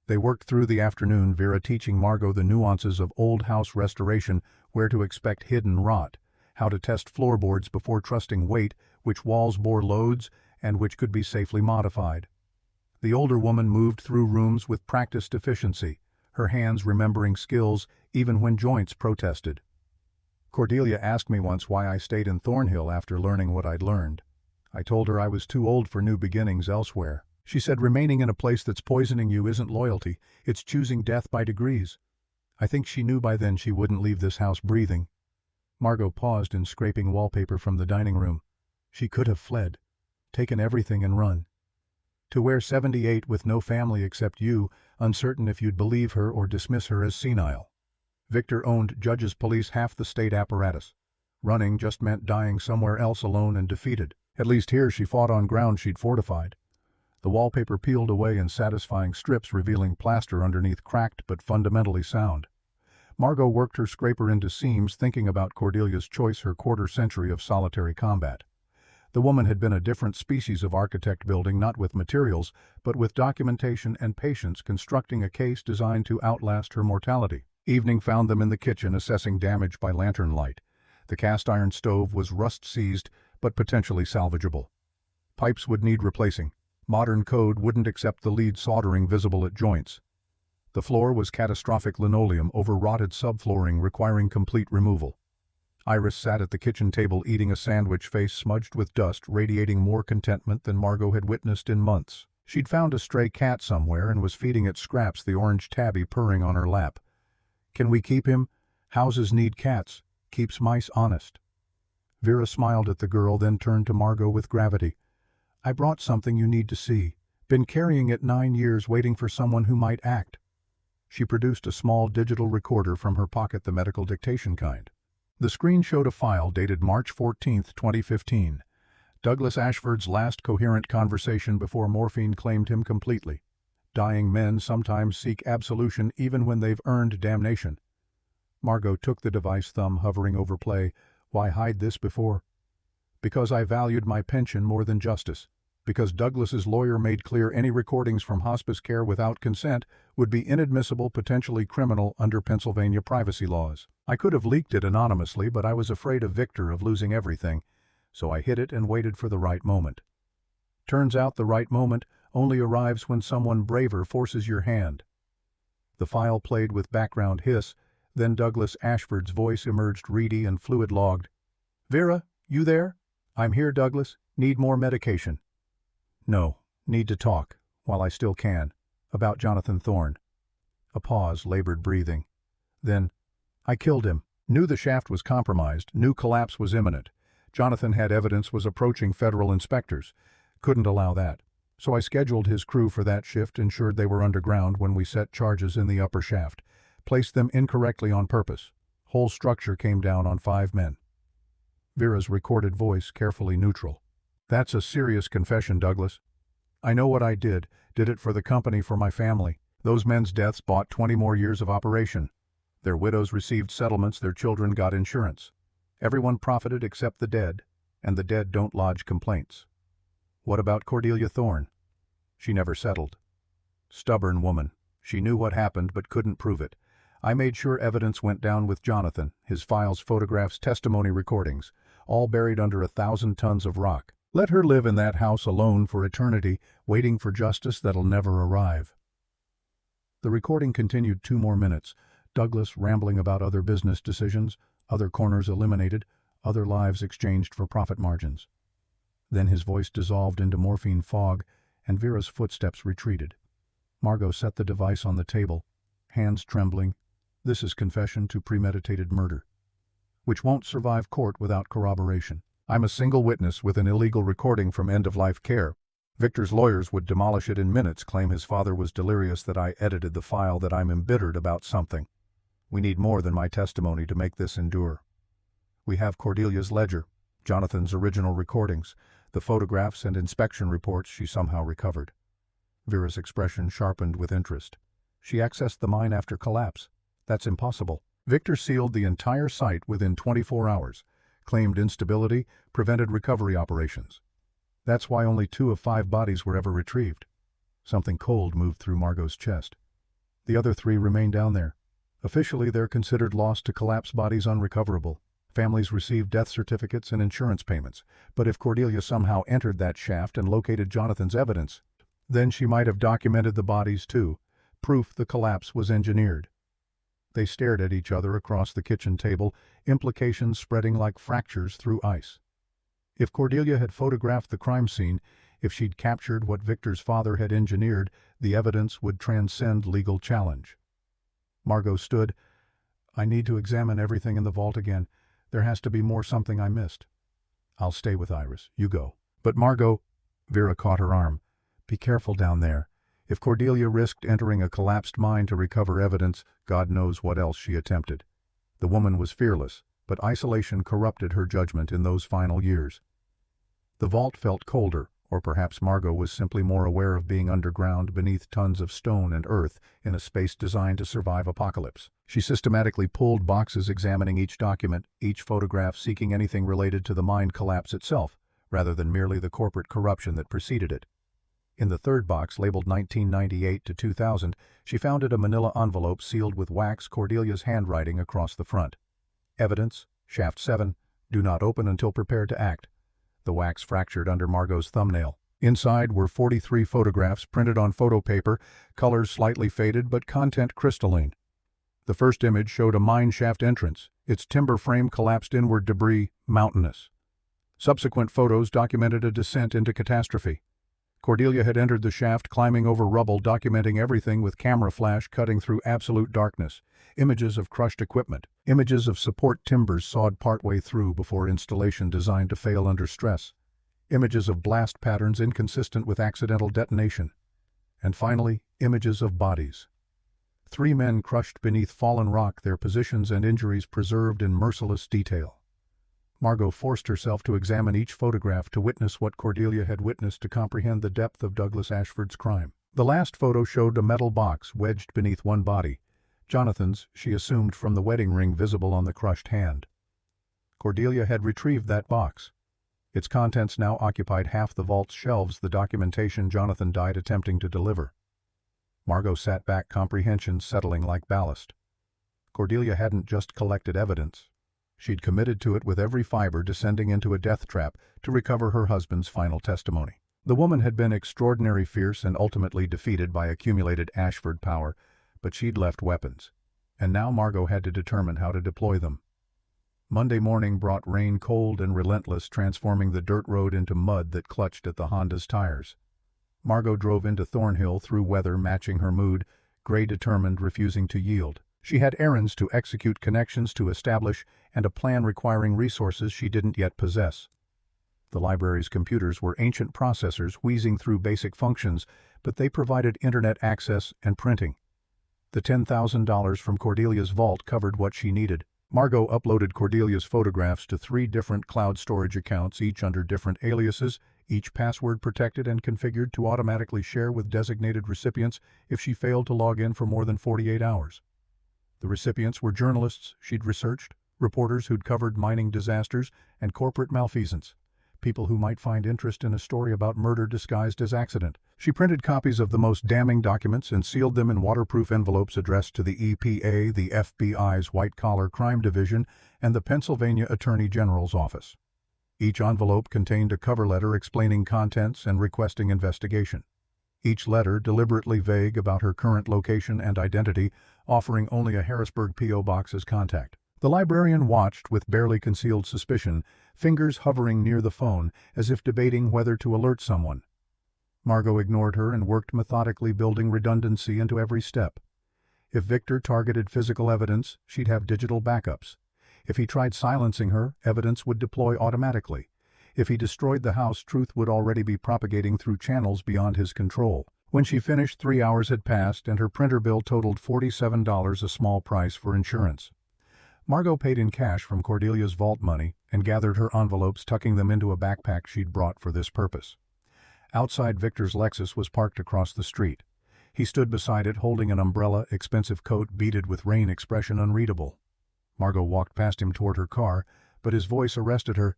They worked through the afternoon, Vera teaching Margot the nuances of old house restoration, where to expect hidden rot, how to test floorboards before trusting weight, which walls bore loads, and which could be safely modified. The older woman moved through rooms with practiced efficiency, her hands remembering skills even when joints protested. Cordelia asked me once why I stayed in Thornhill after learning what I'd learned. I told her I was too old for new beginnings elsewhere. She said remaining in a place that's poisoning you isn't loyalty, it's choosing death by degrees. I think she knew by then she wouldn't leave this house breathing. Margot paused in scraping wallpaper from the dining room. She could have fled, taken everything and run. To wear 78 with no family except you, uncertain if you'd believe her or dismiss her as senile. Victor owned judges, police, half the state apparatus. Running just meant dying somewhere else alone and defeated. At least here she fought on ground she'd fortified. The wallpaper peeled away in satisfying strips, revealing plaster underneath cracked but fundamentally sound. Margot worked her scraper into seams, thinking about Cordelia's choice, her quarter-century of solitary combat. The woman had been a different species of architect, building not with materials, but with documentation and patience, constructing a case designed to outlast her mortality. Evening found them in the kitchen, assessing damage by lantern light. The cast-iron stove was rust-seized, but potentially salvageable. Pipes would need replacing. Modern code wouldn't accept the lead soldering visible at joints. The floor was catastrophic linoleum over rotted subflooring requiring complete removal. Iris sat at the kitchen table eating a sandwich, face smudged with dust, radiating more contentment than Margot had witnessed in months. She'd found a stray cat somewhere and was feeding it scraps, the orange tabby purring on her lap. "Can we keep him? Houses need cats. Keeps mice honest." Vera smiled at the girl, then turned to Margot with gravity. "I brought something you need to see. Been carrying it 9 years, waiting for someone who might act." She produced a small digital recorder from her pocket, the medical dictation kind. The screen showed a file dated March 14, 2015. Douglas Ashford's last coherent conversation before morphine claimed him completely. Dying men sometimes seek absolution even when they've earned damnation. Margot took the device, thumb hovering over play. "Why hide this before?" "Because I valued my pension more than justice. Because Douglas's lawyer made clear any recordings from hospice care without consent would be inadmissible, potentially criminal under Pennsylvania privacy laws. I could have leaked it anonymously, but I was afraid of Victor, of losing everything, so I hid it and waited for the right moment. Turns out the right moment only arrives when someone braver forces your hand." The file played with background hiss, then Douglas Ashford's voice emerged, reedy and fluid-logged. "Vera, you there?" "I'm here, Douglas. Need more medication?" "No. Need to talk, while I still can, about Jonathan Thorne." A pause, labored breathing. Then, "I killed him. Knew the shaft was compromised, knew collapse was imminent. Jonathan had evidence, was approaching federal inspectors. Couldn't allow that. So I scheduled his crew for that shift, ensured they were underground when we set charges in the upper shaft. Placed them incorrectly on purpose. Whole structure came down on 5 men." Vera's recorded voice carefully neutral. "That's a serious confession, Douglas. I know what I did it for the company, for my family. Those men's deaths bought 20 more years of operation. Their widows received settlements, their children got insurance. Everyone profited except the dead, and the dead don't lodge complaints." "What about Cordelia Thorne?" "She never settled. Stubborn woman. She knew what happened but couldn't prove it. I made sure evidence went down with Jonathan, his files, photographs, testimony, recordings, all buried under 1,000 tons of rock. Let her live in that house alone for eternity, waiting for justice that'll never arrive." The recording continued 2 more minutes, Douglas rambling about other business decisions, other corners eliminated, other lives exchanged for profit margins. Then his voice dissolved into morphine fog, and Vera's footsteps retreated. Margot set the device on the table, hands trembling. "This is confession to premeditated murder, which won't survive court without corroboration. I'm a single witness with an illegal recording from end-of-life care. Victor's lawyers would demolish it in minutes, claim his father was delirious, that I edited the file, that I'm embittered about something. We need more than my testimony to make this endure. We have Cordelia's ledger, Jonathan's original recordings, the photographs and inspection reports she somehow recovered." Vera's expression sharpened with interest. "She accessed the mine after collapse. That's impossible." Victor sealed the entire site within 24 hours, claimed instability, prevented recovery operations. That's why only 2 of 5 bodies were ever retrieved. Something cold moved through Margot's chest. The other 3 remain down there. Officially, they're considered lost to collapse bodies unrecoverable. Families receive death certificates and insurance payments. But if Cordelia somehow entered that shaft and located Jonathan's evidence, then she might have documented the bodies too, proof the collapse was engineered. They stared at each other across the kitchen table, implications spreading like fractures through ice. If Cordelia had photographed the crime scene, if she'd captured what Victor's father had engineered, the evidence would transcend legal challenge. Margot stood. I need to examine everything in the vault again. There has to be something I missed. I'll stay with Iris. You go. But Margot, Vera caught her arm. Be careful down there. If Cordelia risked entering a collapsed mine to recover evidence, God knows what else she attempted. The woman was fearless, but isolation corrupted her judgment in those final years. The vault felt colder, or perhaps Margot was simply more aware of being underground beneath tons of stone and earth in a space designed to survive apocalypse. She systematically pulled boxes examining each document, each photograph seeking anything related to the mine collapse itself, rather than merely the corporate corruption that preceded it. In the third box, labeled 1998 to 2000, she found a manila envelope sealed with wax, Cordelia's handwriting across the front. Evidence, Shaft 7, do not open until prepared to act. The wax fractured under Margot's thumbnail. Inside were 43 photographs printed on photo paper, colors slightly faded but content crystalline. The first image showed a mine shaft entrance, its timber frame collapsed inward, debris mountainous. Subsequent photos documented a descent into catastrophe. Cordelia had entered the shaft climbing over rubble, documenting everything with camera flash cutting through absolute darkness. Images of crushed equipment, images of support timbers sawed partway through before installation designed to fail under stress, images of blast patterns inconsistent with accidental detonation, and finally, images of bodies. 3 men crushed beneath fallen rock, their positions and injuries preserved in merciless detail. Margot forced herself to examine each photograph to witness what Cordelia had witnessed, to comprehend the depth of Douglas Ashford's crime. The last photo showed a metal box wedged beneath one body. Jonathan's, she assumed from the wedding ring visible on the crushed hand. Cordelia had retrieved that box. Its contents now occupied half the vault's shelves, the documentation Jonathan died attempting to deliver. Margot sat back, comprehension settling like ballast. Cordelia hadn't just collected evidence. She'd committed to it with every fiber, descending into a death trap to recover her husband's final testimony. The woman had been extraordinarily fierce and ultimately defeated by accumulated Ashford power, but she'd left weapons, and now Margot had to determine how to deploy them. Monday morning brought rain, cold and relentless, transforming the dirt road into mud that clutched at the Honda's tires. Margot drove into Thornhill through weather matching her mood, gray, determined, refusing to yield. She had errands to execute, connections to establish, and a plan requiring resources she didn't yet possess. The library's computers were ancient processors wheezing through basic functions, but they provided internet access and printing. The $10,000 from Cordelia's vault covered what she needed. Margot uploaded Cordelia's photographs to 3 different cloud storage accounts, each under different aliases, each password protected and configured to automatically share with designated recipients if she failed to log in for more than 48 hours. The recipients were journalists she'd researched, reporters who'd covered mining disasters and corporate malfeasance, people who might find interest in a story about murder disguised as accident. She printed copies of the most damning documents and sealed them in waterproof envelopes addressed to the EPA, the FBI's White-Collar Crime Division, and the Pennsylvania Attorney General's office. Each envelope contained a cover letter explaining contents and requesting investigation. Each letter deliberately vague about her current location and identity, offering only a Harrisburg P.O. box as contact. The librarian watched with barely concealed suspicion, fingers hovering near the phone as if debating whether to alert someone. Margot ignored her and worked methodically, building redundancy into every step. If Victor targeted physical evidence, she'd have digital backups. If he tried silencing her, evidence would deploy automatically. If he destroyed the house, truth would already be propagating through channels beyond his control. When she finished, 3 hours had passed and her printer bill totaled $47, a small price for insurance. Margot paid in cash from Cordelia's vault money and gathered her envelopes, tucking them into a backpack she'd brought for this purpose. Outside, Victor's Lexus was parked across the street. He stood beside it, holding an umbrella, expensive coat beaded with rain, expression unreadable. Margot walked past him toward her car, but his voice arrested her.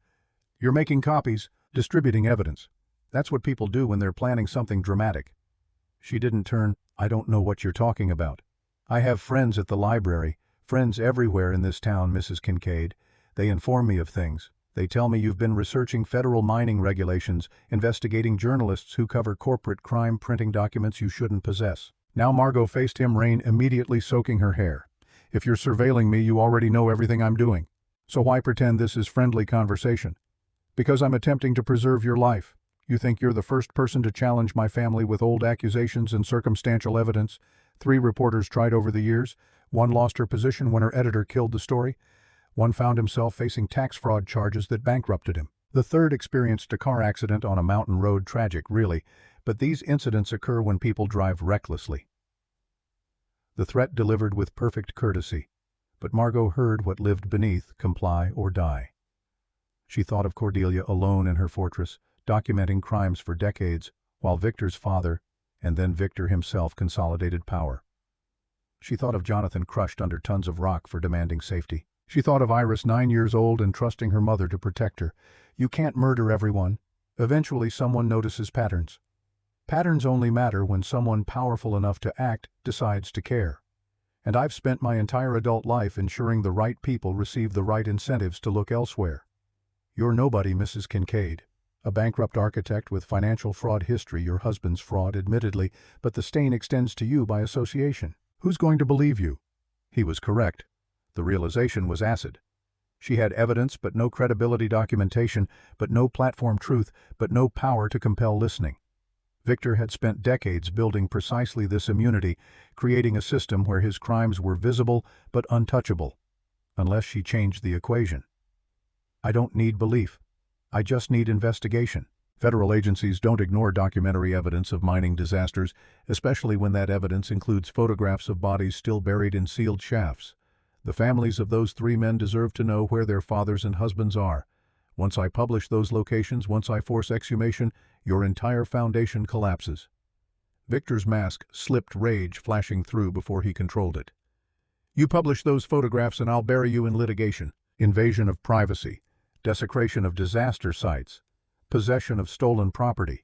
"You're making copies, distributing evidence. That's what people do when they're planning something dramatic." She didn't turn. "I don't know what you're talking about. I have friends at the library, friends everywhere in this town, Mrs. Kincaid. They inform me of things. They tell me you've been researching federal mining regulations, investigating journalists who cover corporate crime, printing documents you shouldn't possess." Now Margot faced him, rain immediately soaking her hair. "If you're surveilling me, you already know everything I'm doing. So why pretend this is friendly conversation? Because I'm attempting to preserve your life. You think you're the first person to challenge my family with old accusations and circumstantial evidence. 3 reporters tried over the years. 1 lost her position when her editor killed the story. 1 found himself facing tax fraud charges that bankrupted him. The 3rd experienced a car accident on a mountain road. Tragic, really, but these incidents occur when people drive recklessly." The threat delivered with perfect courtesy, but Margot heard what lived beneath: comply or die. She thought of Cordelia alone in her fortress, documenting crimes for decades, while Victor's father, and then Victor himself, consolidated power. She thought of Jonathan crushed under tons of rock for demanding safety. She thought of Iris, 9 years old and trusting her mother to protect her. You can't murder everyone. Eventually someone notices patterns. Patterns only matter when someone powerful enough to act decides to care. And I've spent my entire adult life ensuring the right people receive the right incentives to look elsewhere. You're nobody, Mrs. Kincaid. A bankrupt architect with financial fraud history, your husband's fraud, admittedly, but the stain extends to you by association. Who's going to believe you? He was correct. The realization was acid. She had evidence, but no credibility, documentation, but no platform, truth, but no power to compel listening. Victor had spent decades building precisely this immunity, creating a system where his crimes were visible but untouchable. Unless she changed the equation. I don't need belief. I just need investigation. Federal agencies don't ignore documentary evidence of mining disasters, especially when that evidence includes photographs of bodies still buried in sealed shafts. The families of those 3 men deserve to know where their fathers and husbands are. Once I publish those locations, once I force exhumation, your entire foundation collapses. Victor's mask slipped, rage flashing through before he controlled it. You publish those photographs and I'll bury you in litigation. Invasion of privacy, desecration of disaster sites, possession of stolen property.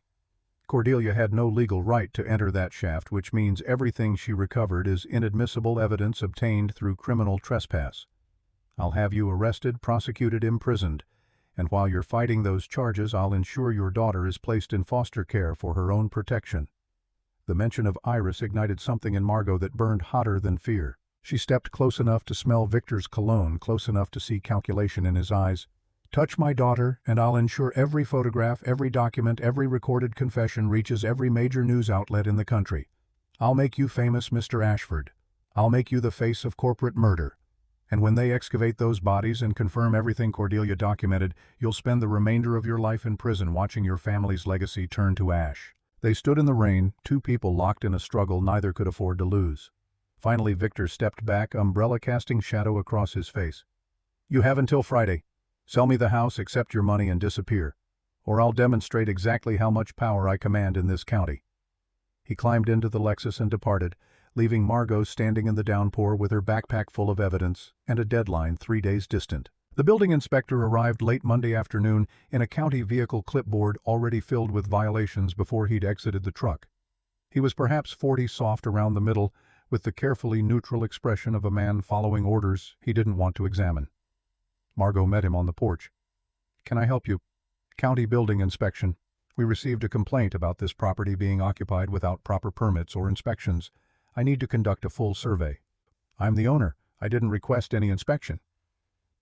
Cordelia had no legal right to enter that shaft, which means everything she recovered is inadmissible evidence obtained through criminal trespass. I'll have you arrested, prosecuted, imprisoned, and while you're fighting those charges, I'll ensure your daughter is placed in foster care for her own protection. The mention of Iris ignited something in Margot that burned hotter than fear. She stepped close enough to smell Victor's cologne, close enough to see calculation in his eyes. Touch my daughter, and I'll ensure every photograph, every document, every recorded confession reaches every major news outlet in the country. I'll make you famous, Mr. Ashford. I'll make you the face of corporate murder. And when they excavate those bodies and confirm everything Cordelia documented, you'll spend the remainder of your life in prison watching your family's legacy turn to ash. They stood in the rain, 2 people locked in a struggle neither could afford to lose. Finally Victor stepped back, umbrella casting shadow across his face. You have until Friday. Sell me the house, accept your money, and disappear. Or I'll demonstrate exactly how much power I command in this county. He climbed into the Lexus and departed, leaving Margot standing in the downpour with her backpack full of evidence and a deadline 3 days distant. The building inspector arrived late Monday afternoon in a county vehicle clipboard already filled with violations before he'd exited the truck. He was perhaps 40, soft around the middle, with the carefully neutral expression of a man following orders he didn't want to examine. Margot met him on the porch. Can I help you? County building inspection. We received a complaint about this property being occupied without proper permits or inspections. I need to conduct a full survey. I'm the owner. I didn't request any inspection.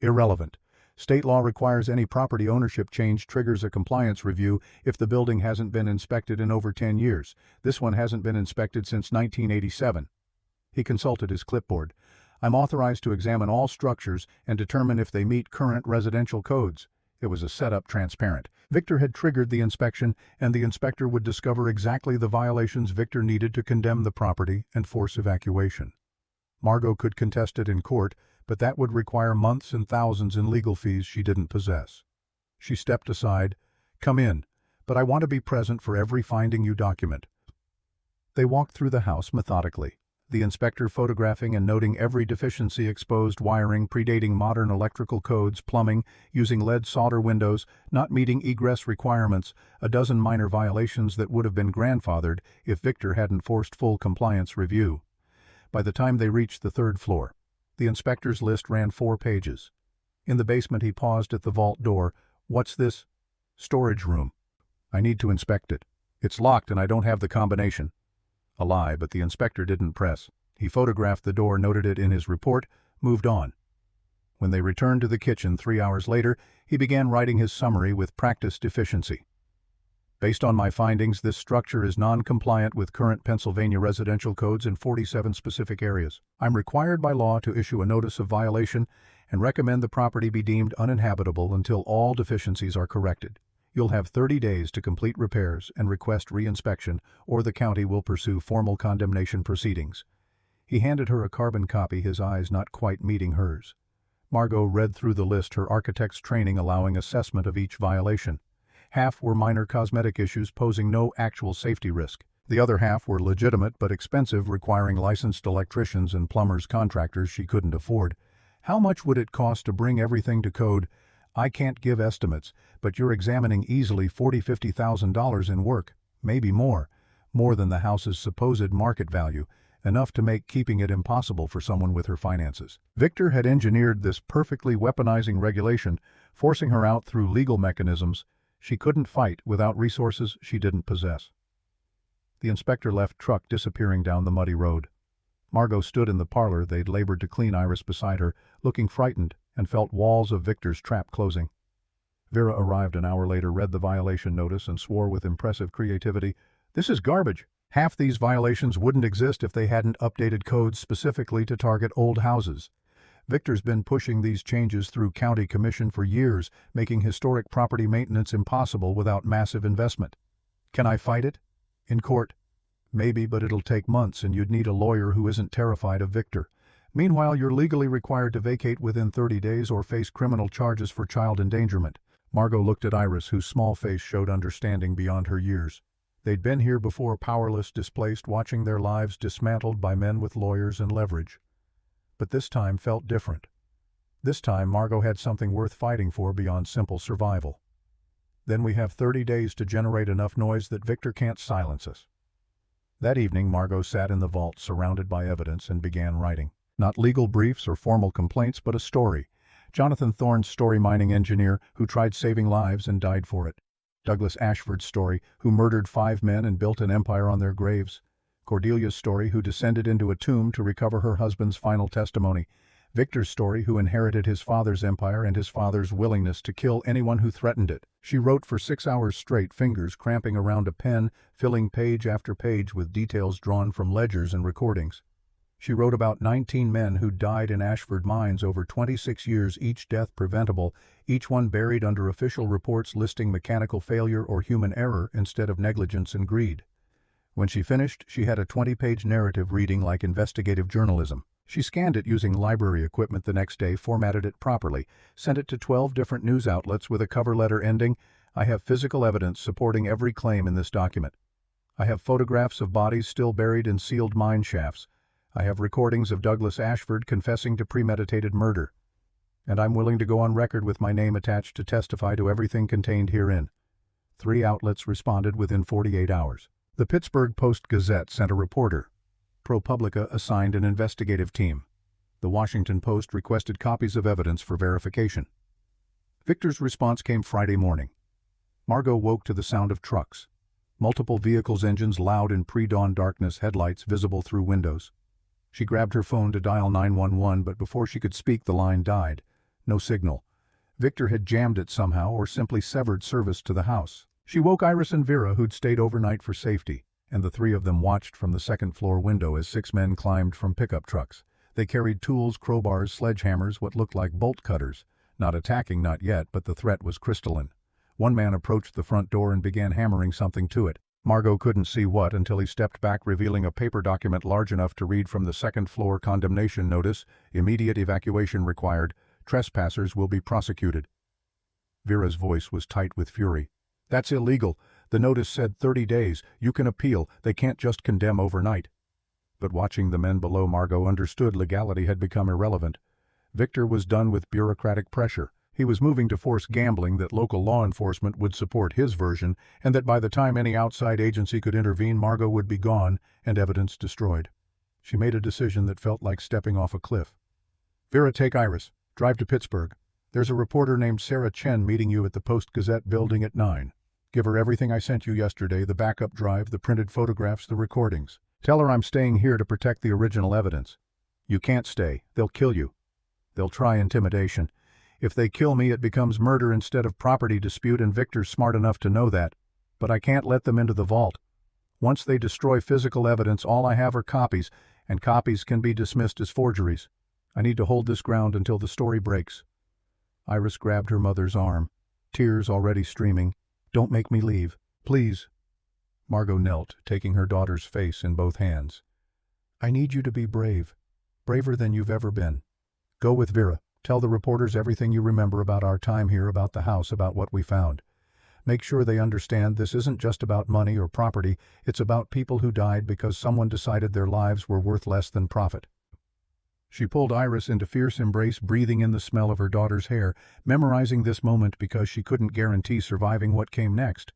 Irrelevant. State law requires any property ownership change triggers a compliance review if the building hasn't been inspected in over 10 years. This one hasn't been inspected since 1987. He consulted his clipboard. I'm authorized to examine all structures and determine if they meet current residential codes. It was a setup, transparent. Victor had triggered the inspection, and the inspector would discover exactly the violations Victor needed to condemn the property and force evacuation. Margot could contest it in court, but that would require months and thousands in legal fees she didn't possess. She stepped aside. Come in, but I want to be present for every finding you document. They walked through the house methodically. The inspector, photographing and noting every deficiency, exposed wiring predating modern electrical codes, plumbing, using lead solder windows, not meeting egress requirements, a dozen minor violations that would have been grandfathered if Victor hadn't forced full compliance review. By the time they reached the third floor, the inspector's list ran 4 pages. In the basement, he paused at the vault door. "What's this?" "Storage room. I need to inspect it. It's locked and I don't have the combination." A lie, but the inspector didn't press. He photographed the door, noted it in his report, moved on. When they returned to the kitchen 3 hours later, he began writing his summary with practiced efficiency. "Based on my findings, this structure is non-compliant with current Pennsylvania residential codes in 47 specific areas. I'm required by law to issue a notice of violation and recommend the property be deemed uninhabitable until all deficiencies are corrected. You'll have 30 days to complete repairs and request re-inspection, or the county will pursue formal condemnation proceedings." He handed her a carbon copy, his eyes not quite meeting hers. Margot read through the list, her architect's training allowing assessment of each violation. Half were minor cosmetic issues posing no actual safety risk. The other half were legitimate but expensive, requiring licensed electricians and plumbers, contractors she couldn't afford. "How much would it cost to bring everything to code?" "I can't give estimates, but you're examining easily $40,000–50,000 in work, maybe more than the house's supposed market value, enough to make keeping it impossible for someone with her finances." Victor had engineered this perfectly, weaponizing regulation, forcing her out through legal mechanisms she couldn't fight without resources she didn't possess. The inspector left truck, disappearing down the muddy road. Margot stood in the parlor they'd labored to clean, Iris beside her, looking frightened, and felt walls of Victor's trap closing. Vera arrived an hour later, read the violation notice, and swore with impressive creativity, "This is garbage. Half these violations wouldn't exist if they hadn't updated codes specifically to target old houses. Victor's been pushing these changes through county commission for years, making historic property maintenance impossible without massive investment. Can I fight it? In court? Maybe, but it'll take months and you'd need a lawyer who isn't terrified of Victor. Meanwhile, you're legally required to vacate within 30 days or face criminal charges for child endangerment." Margot looked at Iris, whose small face showed understanding beyond her years. They'd been here before, powerless, displaced, watching their lives dismantled by men with lawyers and leverage. But this time felt different. This time Margot had something worth fighting for beyond simple survival. "Then we have 30 days to generate enough noise that Victor can't silence us." That evening, Margot sat in the vault, surrounded by evidence, and began writing. Not legal briefs or formal complaints, but a story. Jonathan Thorne's story, mining engineer who tried saving lives and died for it. Douglas Ashford's story, who murdered 5 men and built an empire on their graves. Cordelia's story, who descended into a tomb to recover her husband's final testimony. Victor's story, who inherited his father's empire and his father's willingness to kill anyone who threatened it. She wrote for 6 hours straight, fingers cramping around a pen, filling page after page with details drawn from ledgers and recordings. She wrote about 19 men who died in Ashford mines over 26 years, each death preventable, each one buried under official reports listing mechanical failure or human error instead of negligence and greed. When she finished, she had a 20-page narrative reading like investigative journalism. She scanned it using library equipment the next day, formatted it properly, sent it to 12 different news outlets with a cover letter ending, "I have physical evidence supporting every claim in this document. I have photographs of bodies still buried in sealed mine shafts. I have recordings of Douglas Ashford confessing to premeditated murder. And I'm willing to go on record with my name attached to testify to everything contained herein." 3 outlets responded within 48 hours. The Pittsburgh Post-Gazette sent a reporter. ProPublica assigned an investigative team. The Washington Post requested copies of evidence for verification. Victor's response came Friday morning. Margot woke to the sound of trucks. Multiple vehicles' engines loud in pre-dawn darkness, headlights visible through windows. She grabbed her phone to dial 911, but before she could speak, the line died. No signal. Victor had jammed it somehow, or simply severed service to the house. She woke Iris and Vera, who'd stayed overnight for safety, and the 3 of them watched from the second-floor window as 6 men climbed from pickup trucks. They carried tools, crowbars, sledgehammers, what looked like bolt cutters. Not attacking, not yet, but the threat was crystalline. One man approached the front door and began hammering something to it. Margot couldn't see what until he stepped back, revealing a paper document large enough to read from the second-floor condemnation notice, "Immediate evacuation required. Trespassers will be prosecuted." Vera's voice was tight with fury. "That's illegal. The notice said 30 days. You can appeal. They can't just condemn overnight." But watching the men below, Margot understood legality had become irrelevant. Victor was done with bureaucratic pressure. He was moving to force gambling that local law enforcement would support his version, and that by the time any outside agency could intervene, Margot would be gone and evidence destroyed. She made a decision that felt like stepping off a cliff. "Vera, take Iris. Drive to Pittsburgh. There's a reporter named Sarah Chen meeting you at the Post-Gazette building at 9. Give her everything I sent you yesterday, the backup drive, the printed photographs, the recordings. Tell her I'm staying here to protect the original evidence. You can't stay. They'll kill you. They'll try intimidation. If they kill me, it becomes murder instead of property dispute, and Victor's smart enough to know that. But I can't let them into the vault. Once they destroy physical evidence, all I have are copies, and copies can be dismissed as forgeries. I need to hold this ground until the story breaks." Iris grabbed her mother's arm, tears already streaming. "Don't make me leave, please." Margot knelt, taking her daughter's face in both hands. "I need you to be brave, braver than you've ever been. Go with Vera. Tell the reporters everything you remember about our time here, about the house, about what we found. Make sure they understand this isn't just about money or property, it's about people who died because someone decided their lives were worth less than profit." She pulled Iris into fierce embrace, breathing in the smell of her daughter's hair, memorizing this moment because she couldn't guarantee surviving what came next.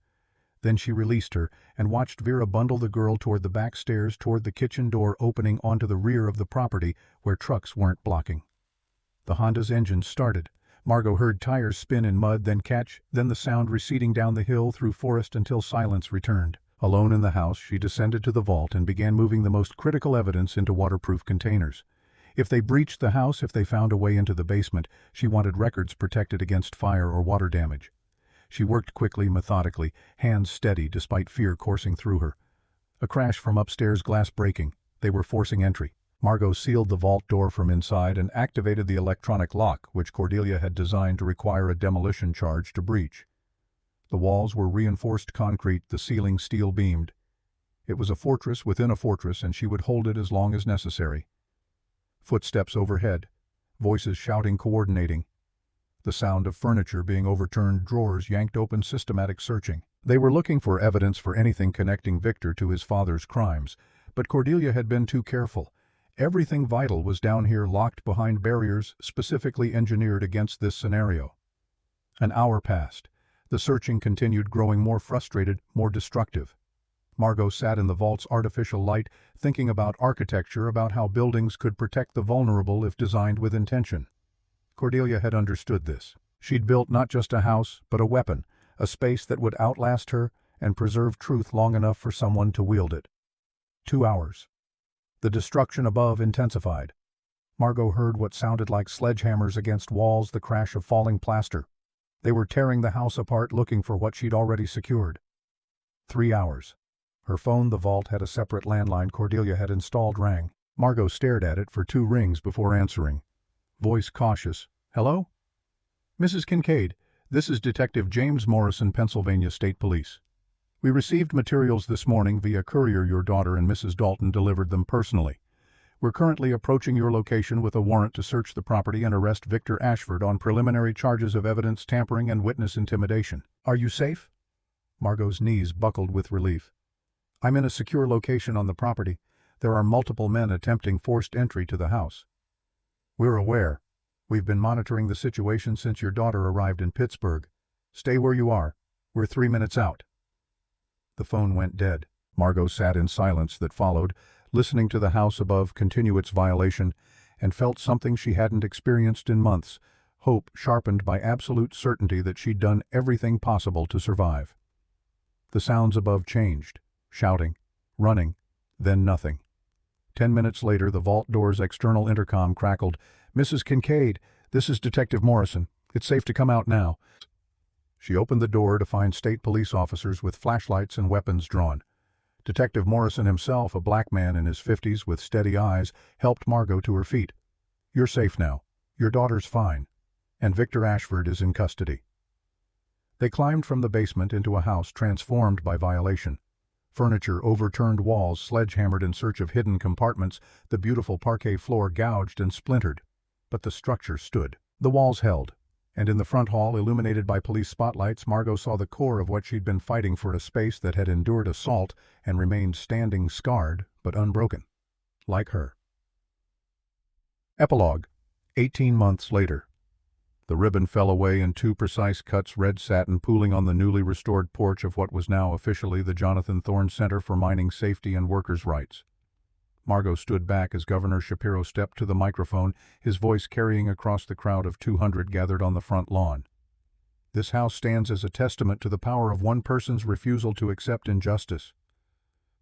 Then she released her and watched Vera bundle the girl toward the back stairs, toward the kitchen door opening onto the rear of the property where trucks weren't blocking. The Honda's engine started. Margot heard tires spin in mud, then catch, then the sound receding down the hill through forest until silence returned. Alone in the house, she descended to the vault and began moving the most critical evidence into waterproof containers. If they breached the house, if they found a way into the basement, she wanted records protected against fire or water damage. She worked quickly, methodically, hands steady despite fear coursing through her. A crash from upstairs, glass breaking. They were forcing entry. Margot sealed the vault door from inside and activated the electronic lock, which Cordelia had designed to require a demolition charge to breach. The walls were reinforced concrete, the ceiling steel-beamed. It was a fortress within a fortress, and she would hold it as long as necessary. Footsteps overhead, voices shouting, coordinating. The sound of furniture being overturned, drawers yanked open, systematic searching. They were looking for evidence for anything connecting Victor to his father's crimes, but Cordelia had been too careful. Everything vital was down here, locked behind barriers specifically engineered against this scenario. An hour passed. The searching continued, growing more frustrated, more destructive. Margot sat in the vault's artificial light, thinking about architecture, about how buildings could protect the vulnerable if designed with intention. Cordelia had understood this. She'd built not just a house, but a weapon, a space that would outlast her and preserve truth long enough for someone to wield it. 2 hours. The destruction above intensified. Margot heard what sounded like sledgehammers against walls, the crash of falling plaster. They were tearing the house apart, looking for what she'd already secured. 3 hours. Her phone, the vault had a separate landline Cordelia had installed, rang. Margot stared at it for 2 rings before answering. Voice cautious. "Hello? Mrs. Kincaid, this is Detective James Morrison, Pennsylvania State Police. We received materials this morning via courier. Your daughter and Mrs. Dalton delivered them personally. We're currently approaching your location with a warrant to search the property and arrest Victor Ashford on preliminary charges of evidence tampering and witness intimidation. Are you safe?" Margot's knees buckled with relief. "I'm in a secure location on the property. There are multiple men attempting forced entry to the house. We're aware. We've been monitoring the situation since your daughter arrived in Pittsburgh. Stay where you are. We're 3 minutes out." The phone went dead. Margot sat in silence that followed, listening to the house above continue its violation, and felt something she hadn't experienced in months, hope sharpened by absolute certainty that she'd done everything possible to survive. The sounds above changed. Shouting, running, then nothing. 10 minutes later, the vault door's external intercom crackled. "Mrs. Kincaid, this is Detective Morrison. It's safe to come out now." She opened the door to find state police officers with flashlights and weapons drawn. Detective Morrison himself, a black man in his 50s with steady eyes, helped Margot to her feet. "You're safe now. Your daughter's fine. And Victor Ashford is in custody." They climbed from the basement into a house transformed by violation. Furniture, overturned walls, sledgehammered in search of hidden compartments, the beautiful parquet floor gouged and splintered. But the structure stood. The walls held. And in the front hall, illuminated by police spotlights, Margot saw the core of what she'd been fighting for, a space that had endured assault and remained standing, scarred but unbroken. like her. Epilogue. 18 months later. The ribbon fell away in two precise cuts, red satin pooling on the newly restored porch of what was now officially the Jonathan Thorne Center for Mining Safety and Workers' Rights. Margot stood back as Governor Shapiro stepped to the microphone, his voice carrying across the crowd of 200 gathered on the front lawn. This house stands as a testament to the power of one person's refusal to accept injustice.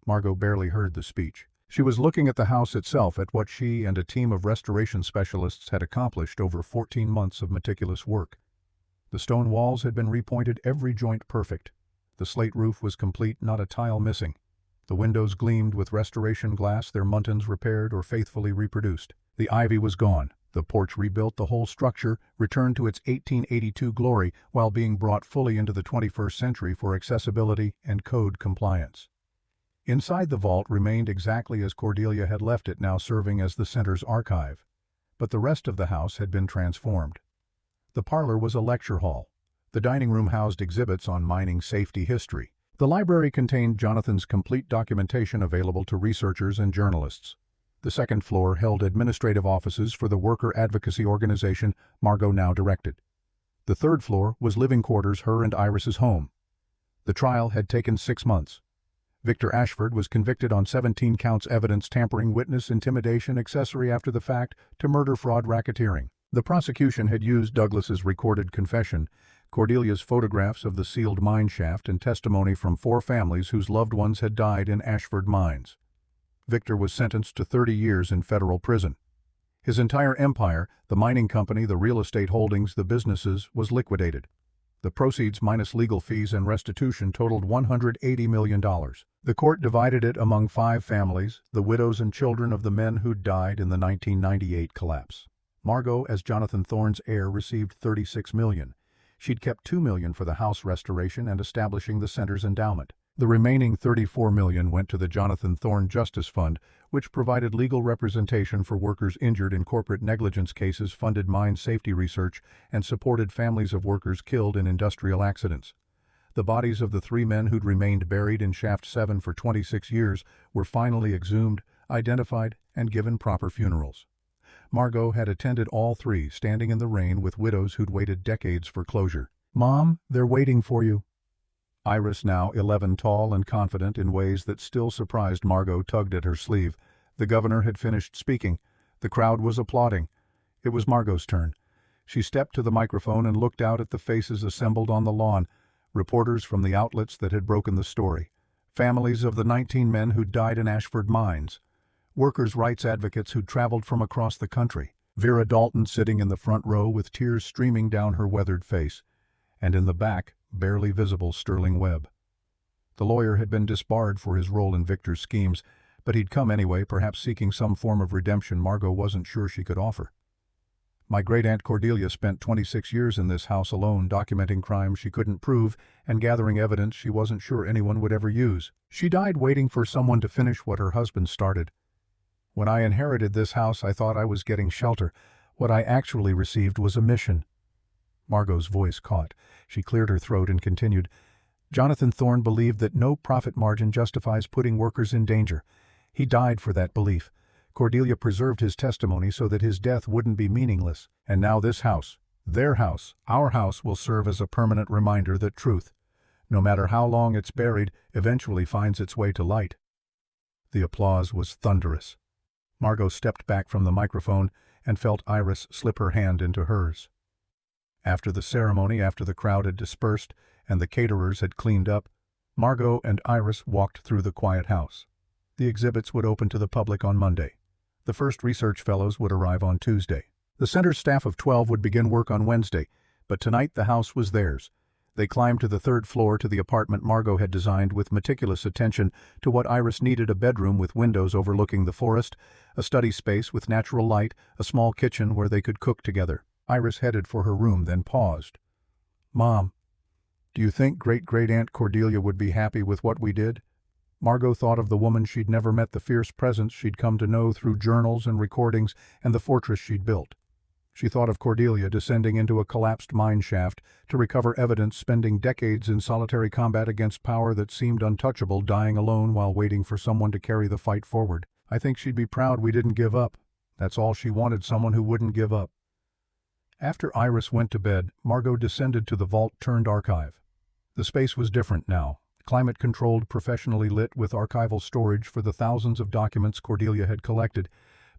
Margot barely heard the speech. She was looking at the house itself, at what she and a team of restoration specialists had accomplished over 14 months of meticulous work. The stone walls had been repointed, every joint perfect. The slate roof was complete, not a tile missing. The windows gleamed with restoration glass, their muntins repaired or faithfully reproduced. The ivy was gone. The porch rebuilt, the whole structure returned to its 1882 glory while being brought fully into the 21st century for accessibility and code compliance. Inside the vault remained exactly as Cordelia had left it, now serving as the center's archive. But the rest of the house had been transformed. The parlor was a lecture hall. The dining room housed exhibits on mining safety history. The library contained Jonathan's complete documentation available to researchers and journalists. The second floor held administrative offices for the worker advocacy organization Margot now directed. The third floor was living quarters, her and Iris's home. The trial had taken 6 months. Victor Ashford was convicted on 17 counts: evidence tampering, witness intimidation, accessory after the fact to murder, fraud, racketeering. The prosecution had used Douglas's recorded confession, Cordelia's photographs of the sealed mine shaft, and testimony from 4 families whose loved ones had died in Ashford mines. Victor was sentenced to 30 years in federal prison. His entire empire, the mining company, the real estate holdings, the businesses, was liquidated. The proceeds minus legal fees and restitution totaled $180 million. The court divided it among 5 families, the widows and children of the men who died in the 1998 collapse. Margot, as Jonathan Thorne's heir, received $36 million. She'd kept $2 million for the house restoration and establishing the center's endowment. The remaining $34 million went to the Jonathan Thorne Justice Fund, which provided legal representation for workers injured in corporate negligence cases, funded mine safety research, and supported families of workers killed in industrial accidents. The bodies of the 3 men who'd remained buried in Shaft 7 for 26 years were finally exhumed, identified, and given proper funerals. Margot had attended all 3, standing in the rain with widows who'd waited decades for closure. "Mom, they're waiting for you." Iris, now 11, tall and confident in ways that still surprised Margot, tugged at her sleeve. The governor had finished speaking. The crowd was applauding. It was Margot's turn. She stepped to the microphone and looked out at the faces assembled on the lawn, reporters from the outlets that had broken the story, families of the 19 men who'd died in Ashford mines, workers' rights advocates who'd traveled from across the country, Vera Dalton sitting in the front row with tears streaming down her weathered face, and in the back, barely visible, Sterling Webb. The lawyer had been disbarred for his role in Victor's schemes, but he'd come anyway, perhaps seeking some form of redemption Margot wasn't sure she could offer. "My great-aunt Cordelia spent 26 years in this house alone, documenting crimes she couldn't prove and gathering evidence she wasn't sure anyone would ever use. She died waiting for someone to finish what her husband started. When I inherited this house, I thought I was getting shelter. What I actually received was a mission." Margot's voice caught. She cleared her throat and continued, "Jonathan Thorne believed that no profit margin justifies putting workers in danger. He died for that belief. Cordelia preserved his testimony so that his death wouldn't be meaningless. And now this house, their house, our house, will serve as a permanent reminder that truth, no matter how long it's buried, eventually finds its way to light." The applause was thunderous. Margot stepped back from the microphone and felt Iris slip her hand into hers. After the ceremony, after the crowd had dispersed and the caterers had cleaned up, Margot and Iris walked through the quiet house. The exhibits would open to the public on Monday. The first research fellows would arrive on Tuesday. The center's staff of 12 would begin work on Wednesday, but tonight the house was theirs. They climbed to the 3rd floor, to the apartment Margot had designed with meticulous attention to what Iris needed: a bedroom with windows overlooking the forest, a study space with natural light, a small kitchen where they could cook together. Iris headed for her room, then paused. "Mom, do you think great-great-aunt Cordelia would be happy with what we did?" Margot thought of the woman she'd never met, the fierce presence she'd come to know through journals and recordings, and the fortress she'd built. She thought of Cordelia descending into a collapsed mine shaft to recover evidence, spending decades in solitary combat against power that seemed untouchable, dying alone while waiting for someone to carry the fight forward. I think she'd be proud we didn't give up. That's all she wanted, someone who wouldn't give up. After Iris went to bed, Margot descended to the vault-turned-archive. The space was different now, climate-controlled, professionally lit with archival storage for the thousands of documents Cordelia had collected,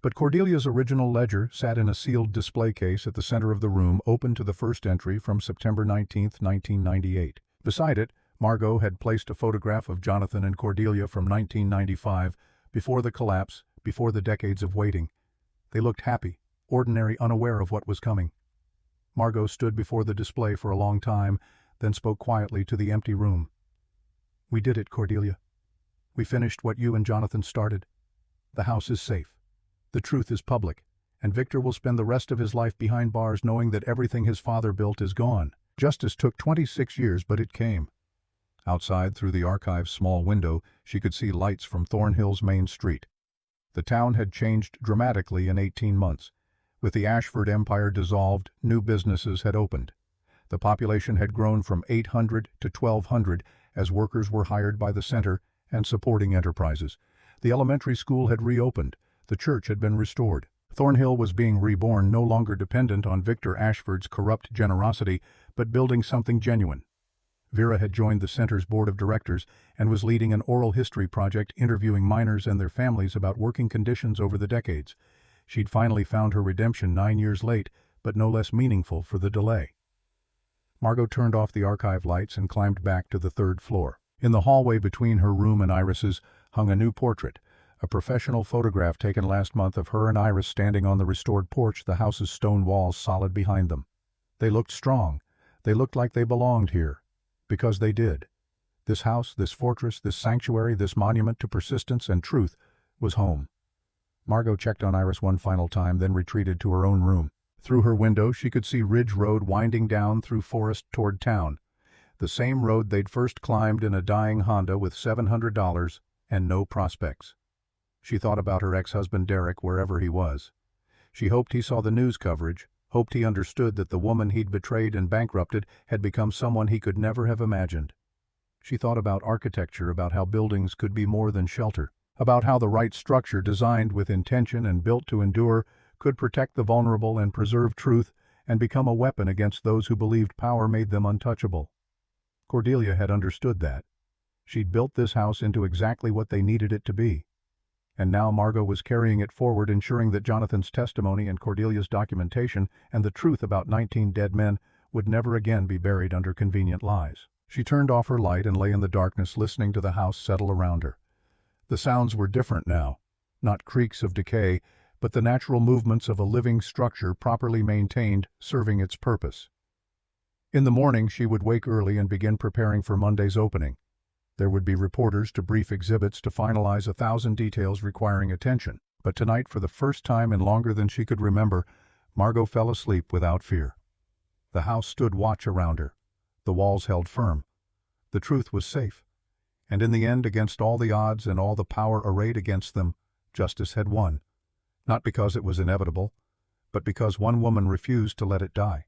but Cordelia's original ledger sat in a sealed display case at the center of the room, open to the first entry from September 19, 1998. Beside it, Margot had placed a photograph of Jonathan and Cordelia from 1995, before the collapse, before the decades of waiting. They looked happy, ordinary, unaware of what was coming. Margot stood before the display for a long time, then spoke quietly to the empty room. "We did it, Cordelia. We finished what you and Jonathan started. The house is safe. The truth is public, and Victor will spend the rest of his life behind bars knowing that everything his father built is gone." Justice took 26 years, but it came. Outside, through the archive's small window, she could see lights from Thornhill's main street. The town had changed dramatically in 18 months. With the Ashford Empire dissolved, new businesses had opened. The population had grown from 800 to 1,200 as workers were hired by the center and supporting enterprises. The elementary school had reopened. The church had been restored. Thornhill was being reborn, no longer dependent on Victor Ashford's corrupt generosity, but building something genuine. Vera had joined the center's board of directors and was leading an oral history project interviewing miners and their families about working conditions over the decades. She'd finally found her redemption 9 years late, but no less meaningful for the delay. Margot turned off the archive lights and climbed back to the 3rd floor. In the hallway between her room and Iris's hung a new portrait, a professional photograph taken last month of her and Iris standing on the restored porch, the house's stone walls solid behind them. They looked strong. They looked like they belonged here. Because they did. This house, this fortress, this sanctuary, this monument to persistence and truth was home. Margot checked on Iris one final time, then retreated to her own room. Through her window, she could see Ridge Road winding down through forest toward town. The same road they'd first climbed in a dying Honda with $700 and no prospects. She thought about her ex-husband Derek wherever he was. She hoped he saw the news coverage, hoped he understood that the woman he'd betrayed and bankrupted had become someone he could never have imagined. She thought about architecture, about how buildings could be more than shelter, about how the right structure designed with intention and built to endure could protect the vulnerable and preserve truth and become a weapon against those who believed power made them untouchable. Cordelia had understood that. She'd built this house into exactly what they needed it to be. And now Margot was carrying it forward, ensuring that Jonathan's testimony and Cordelia's documentation and the truth about 19 dead men would never again be buried under convenient lies. She turned off her light and lay in the darkness, listening to the house settle around her. The sounds were different now, not creaks of decay, but the natural movements of a living structure properly maintained, serving its purpose. In the morning, she would wake early and begin preparing for Monday's opening. There would be reporters to brief exhibits, to finalize 1,000 details requiring attention. But tonight, for the first time in longer than she could remember, Margot fell asleep without fear. The house stood watch around her. The walls held firm. The truth was safe. And in the end, against all the odds and all the power arrayed against them, justice had won. Not because it was inevitable, but because one woman refused to let it die.